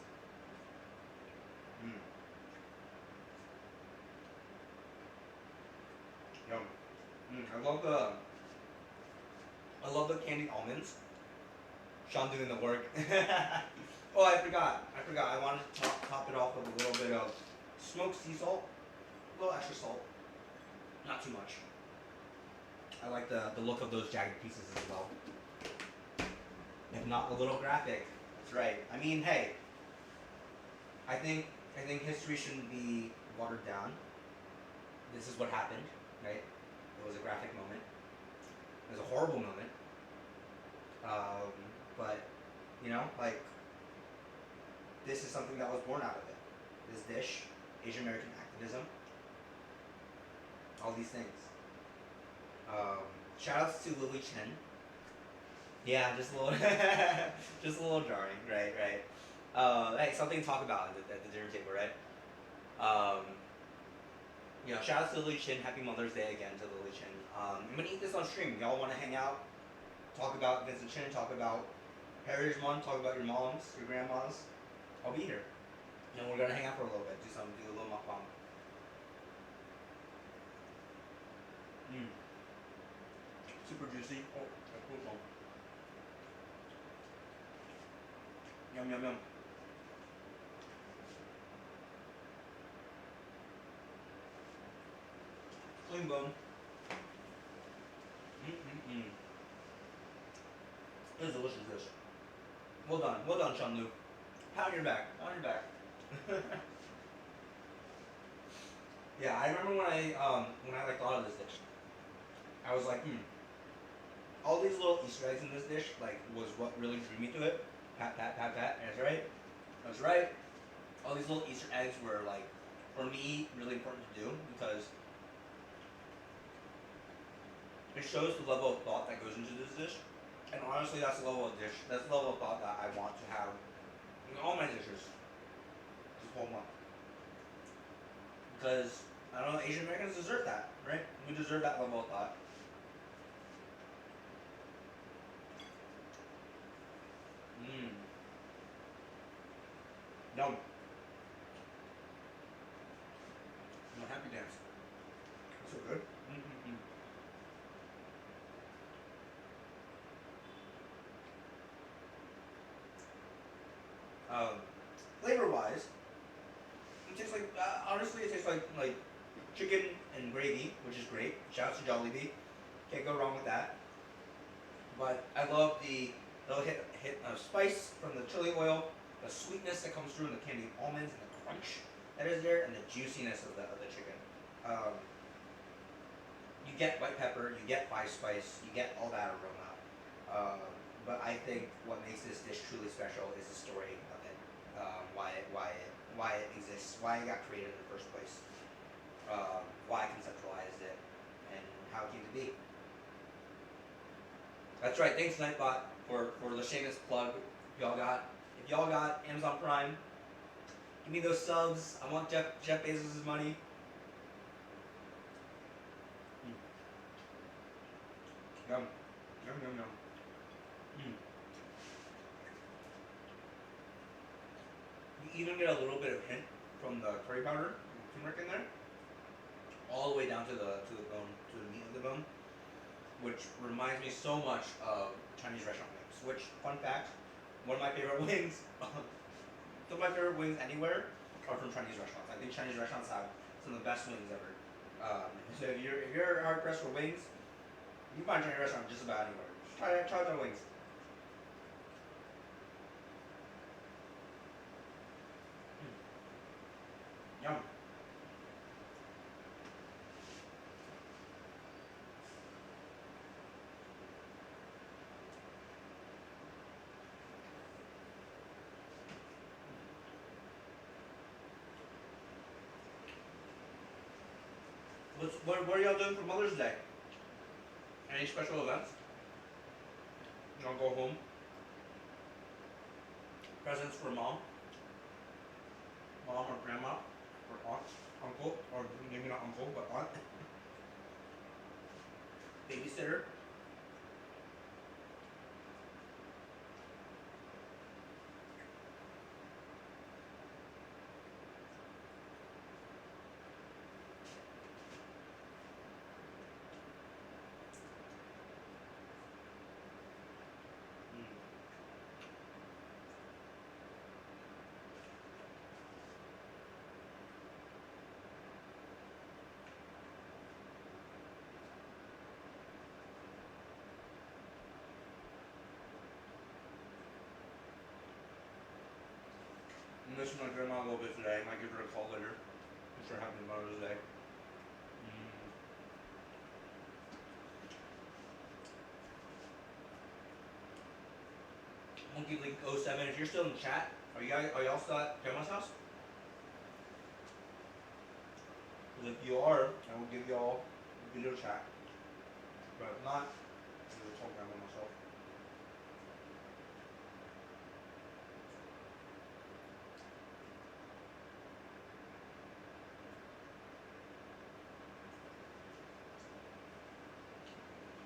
Yum. I love the candied almonds. Sean doing the work. Oh, I forgot. I wanted to top it off with a little bit of smoked sea salt. A little extra salt. Not too much. I like the look of those jagged pieces as well. If not a little graphic. That's right. I mean, hey. I think history shouldn't be watered down. This is what happened, right? It was a graphic moment. It was a horrible moment. But like this is something that was born out of it. This dish, Asian American activism, all these things. Shout outs to Lily Chin. Yeah, just a little, just a little jarring, right. Hey, something to talk about at the dinner table, right? Shout outs to Lily Chin. Happy Mother's Day again to Lily Chin. I'm gonna eat this on stream. Y'all want to hang out, talk about Vincent Chin, talk about Heritage Month, talk about your moms, your grandmas. I'll be here. We're gonna hang out for a little bit, do a little mukbang. Super juicy. Oh, that's cool. Yum. Clean bone. This is a delicious dish. Well done, Shanlu. Pat on your back. Yeah, I remember when I like thought of this dish, I was like, all these little Easter eggs in this dish was what really drew me to it. Pat. That's right. All these little Easter eggs were for me really important to do because it shows the level of thought that goes into this dish. And honestly, that's the level of thought that I want to have in all my dishes this whole month. Because, I don't know, Asian Americans deserve that, right? We deserve that level of thought. Yum. Happy dance. So good. Flavor-wise, it tastes like honestly, it tastes like chicken and gravy, which is great. Shouts to Jollibee, can't go wrong with that. But I love the little hit of spice from the chili oil, the sweetness that comes through in the candied almonds, and the crunch that is there, and the juiciness of the chicken. You get white pepper, you get five spice, you get all that aroma. But I think what makes this dish truly special is the story of it. Why it exists, why it got created in the first place, why I conceptualized it, and how it came to be. That's right. Thanks, Nightbot, for the shameless plug. If y'all got Amazon Prime, give me those subs. I want Jeff Bezos' money. Yum. You even get a little bit of hint from the curry powder, turmeric in there, all the way down to the bone, to the meat of the bone, which reminds me so much of Chinese restaurant wings. Which, fun fact, one of my favorite wings, some of my favorite wings anywhere are from Chinese restaurants. I think Chinese restaurants have some of the best wings ever. So if you're hard pressed for wings, you can find Chinese restaurant just about anywhere. Just try their wings. Yum. Yum. What are y'all doing for Mother's Day? Any special events? Y'all go home? Presents for mom or grandma, or aunt, uncle, or maybe not uncle, but aunt, babysitter. I'm missing my grandma a little bit today. I might give her a call later. Wish her happy Mother's Day. Monkey Link 07, if you're still in chat, are y'all still at grandma's house? Because if you are, I will give y'all video chat. But if not, I will talk grandma myself.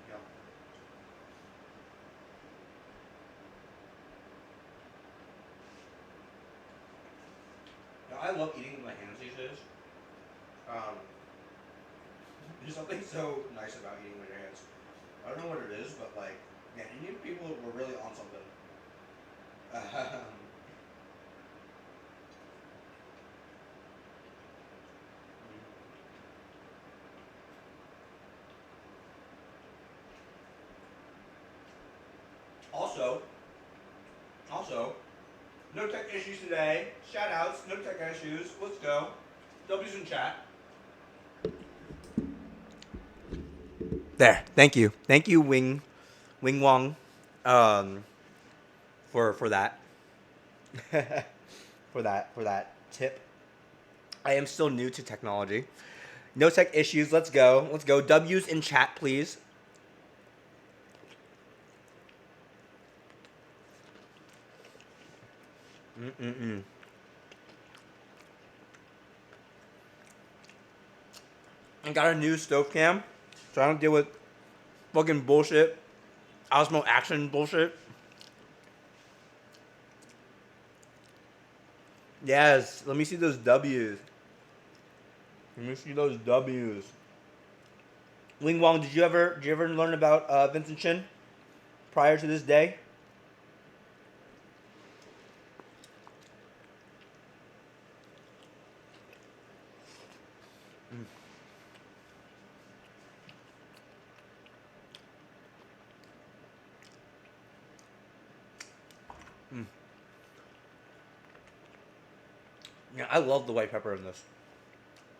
Yeah. Yeah, I love eating with my hands these days. There's something so nice about eating with your hands. I don't know what it is, but like, man, Indian people were really on something. Also, no tech issues today. Shout outs, no tech issues. Let's go. W's in chat. There. Thank you. Thank you, Wing Wong, for that. for that tip. I am still new to technology. No tech issues. Let's go. Let's go. W's in chat, please. I got a new stove cam, so I don't deal with fucking bullshit. Osmo Action bullshit. Yes, let me see those W's. Let me see those W's. Ling Wong, did you ever learn about Vincent Chin prior to this day? Yeah, I love the white pepper in this.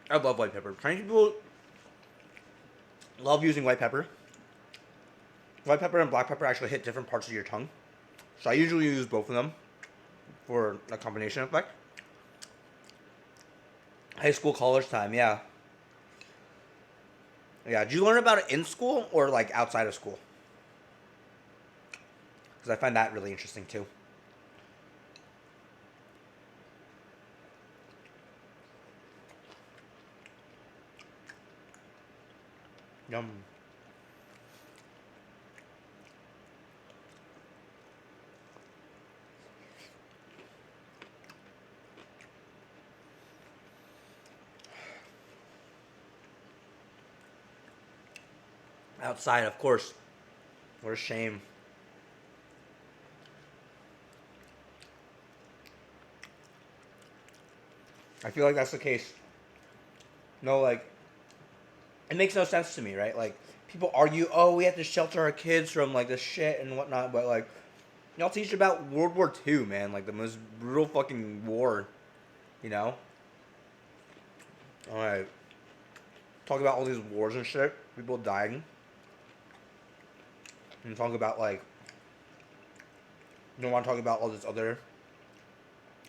I love white pepper. Chinese people love using white pepper. White pepper and black pepper actually hit different parts of your tongue. So I usually use both of them for a combination effect. High school, college time, yeah. Yeah, did you learn about it in school or like outside of school? Because I find that really interesting too. Yum. Outside, of course. What a shame. I feel like that's the case. No, like, it makes no sense to me, right? Like, people argue, oh, we have to shelter our kids from, like, this shit and whatnot, but, like, y'all teach about World War II, man. Like, the most brutal fucking war, you know? All right. Talk about all these wars and shit, people dying, and talk about like you don't want to talk about all this other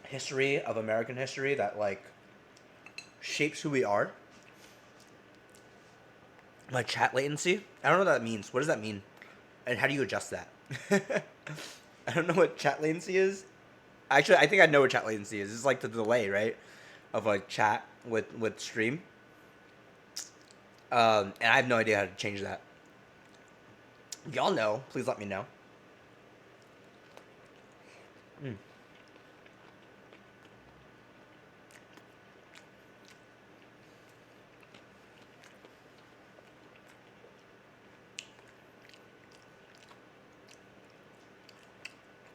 history of American history that like shapes who we are. Like chat latency. I don't know what that means. What does that mean? And how do you adjust that? I don't know what chat latency is. Actually, I think I know what chat latency is. It's like the delay, right, of like chat with stream. And I have no idea how to change that. If y'all know, please let me know. Mm.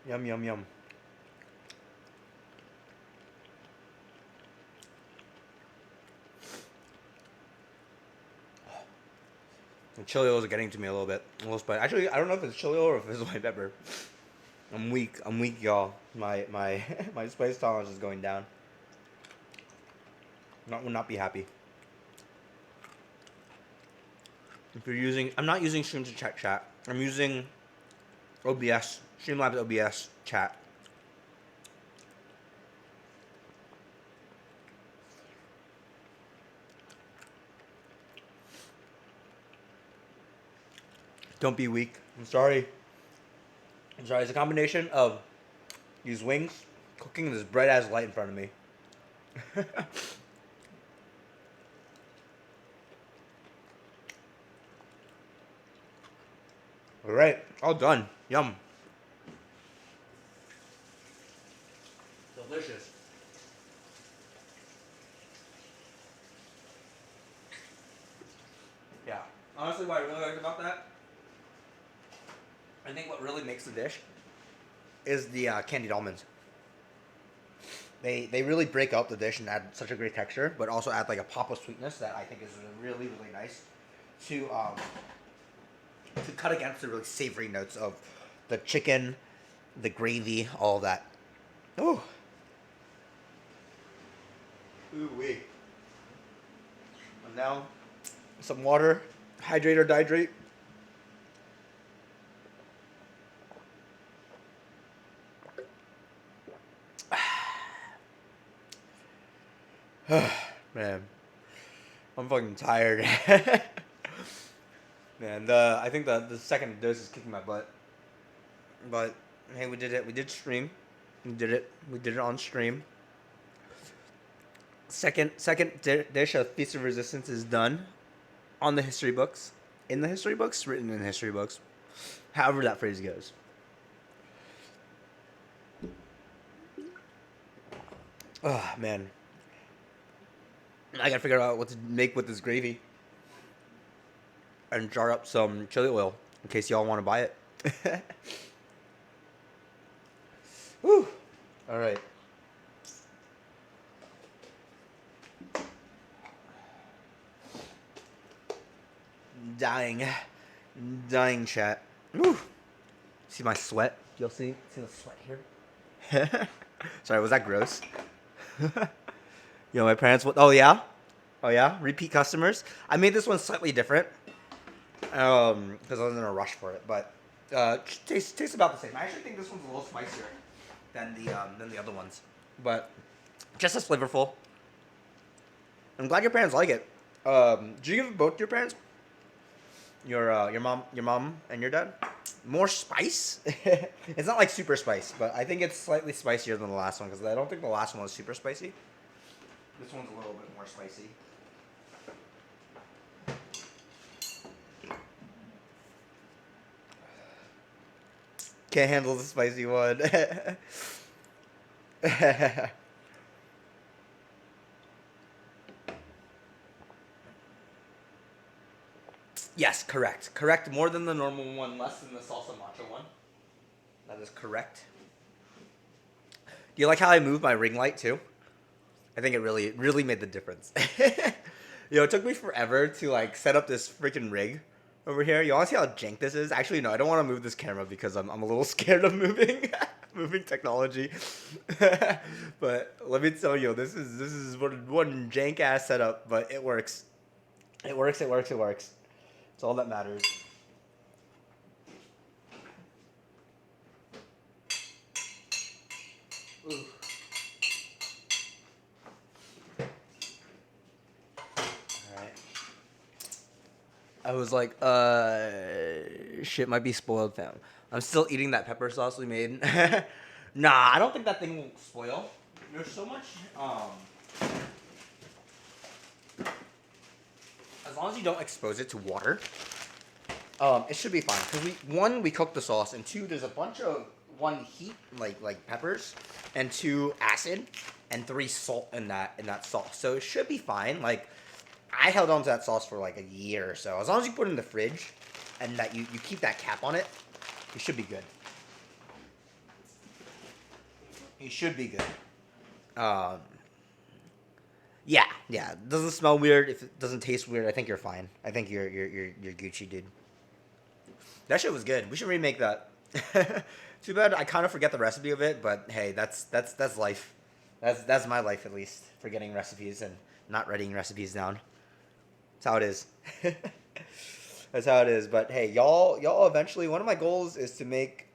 Yum yum yum. The chili oil is getting to me a little bit. A little spicy. Actually, I don't know if it's chili oil or if it's white pepper. I'm weak. I'm weak, y'all. My my spice tolerance is going down. Will not be happy. If you're using, I'm not using Stream to chat. I'm using OBS, Streamlabs OBS chat. Don't be weak. I'm sorry. I'm sorry. It's a combination of these wings, cooking this bright ass light in front of me. All right, all done. Yum. Delicious. Yeah. Honestly, what I really like about that, I think what really makes the dish is the candied almonds. They really break up the dish and add such a great texture, but also add like a pop of sweetness that I think is really really nice to cut against the really savory notes of the chicken, the gravy, all of that. Oh. Ooh wee. And now some water, hydrate or dihydrate. Man, I'm fucking tired. Man, I think the second dose is kicking my butt. But hey, we did it. We did stream. We did it. We did it on stream. Second dish of Feast of Resistance is done on the history books. In the history books, written in history books. However that phrase goes. Oh man. I gotta figure out what to make with this gravy. And jar up some chili oil in case y'all want to buy it. Whew. All right. Dying chat. Whew. See my sweat? You'll see the sweat here. Sorry, was that gross? My parents. Oh yeah. Repeat customers. I made this one slightly different. Because I was in a rush for it, but tastes about the same. I actually think this one's a little spicier than the other ones, but just as flavorful. I'm glad your parents like it. Did you give both your parents, your mom and your dad, more spice? It's not like super spice, but I think it's slightly spicier than the last one because I don't think the last one was super spicy. This one's a little bit more spicy. Can't handle the spicy one. Yes, correct. Correct more than the normal one, less than the salsa matcha one. That is correct. Do you like how I moved my ring light too? I think it really made the difference. It took me forever to like set up this freaking rig over here. You want to see how jank this is? Actually, no, I don't want to move this camera because I'm a little scared of moving moving technology. But let me tell you, this is one jank ass setup, but it works. It works. It works. It works. It's all that matters. Ooh. All right. I was like, shit might be spoiled, fam. I'm still eating that pepper sauce we made. Nah, I don't think that thing will spoil. There's so much, as long as you don't expose it to water, it should be fine. Cause we cooked the sauce, and two, there's a bunch of one heat like peppers, and two acid, and three salt in that sauce. So it should be fine. Like I held on to that sauce for like a year or so. As long as you put it in the fridge, and that you keep that cap on it, you should be good. You should be good. Yeah, yeah. It doesn't smell weird. If it doesn't taste weird, I think you're fine. I think you're Gucci, dude. That shit was good. We should remake that. Too bad I kind of forget the recipe of it, but hey, that's life. That's my life at least. Forgetting recipes and not writing recipes down. That's how it is. That's how it is. But hey, y'all eventually. One of my goals is to make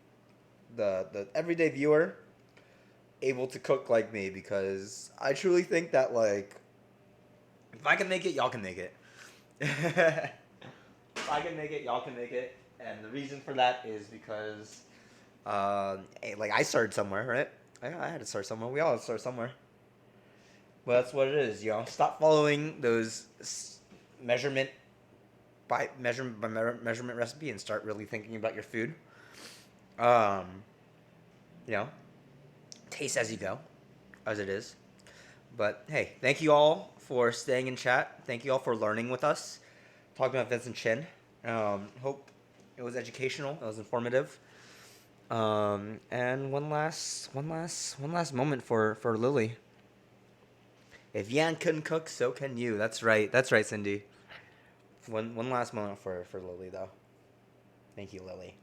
the everyday viewer able to cook like me, because I truly think that like if I can make it, y'all can make it. If I can make it, y'all can make it. And the reason for that is because, like I started somewhere, right? I had to start somewhere. We all had to start somewhere. Well, that's what it is. Stop following those measurement measurement recipe and start really thinking about your food. Um, you know, taste as you go, as it is. But hey, thank you all for staying in chat. Thank you all for learning with us, talking about Vincent Chin. Hope it was educational. It was informative. And one last moment for Lily. If Yan couldn't cook, so can you. That's right. That's right, Cindy. One last moment for Lily though. Thank you, Lily.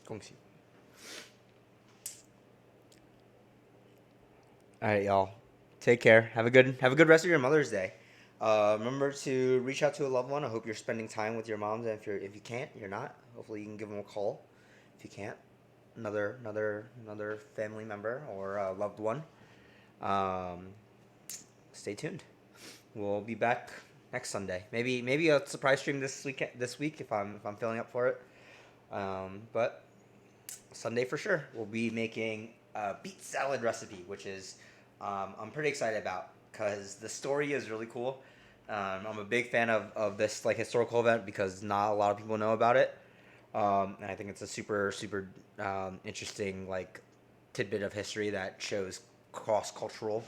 Gongxi. All right, y'all. Take care. Have a good rest of your Mother's Day. Remember to reach out to a loved one. I hope you're spending time with your moms. And if you can't, you're not. Hopefully, you can give them a call. If you can't, another family member or a loved one. Um, Stay tuned. We'll be back next Sunday. Maybe a surprise stream this week if I'm feeling up for it. But Sunday for sure. We'll be making a beet salad recipe, which is I'm pretty excited about because the story is really cool. I'm a big fan of this like historical event because not a lot of people know about it, and I think it's a super super interesting like tidbit of history that shows cross cultural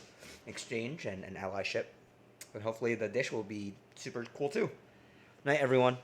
exchange and allyship. And hopefully the dish will be super cool too. Night, everyone.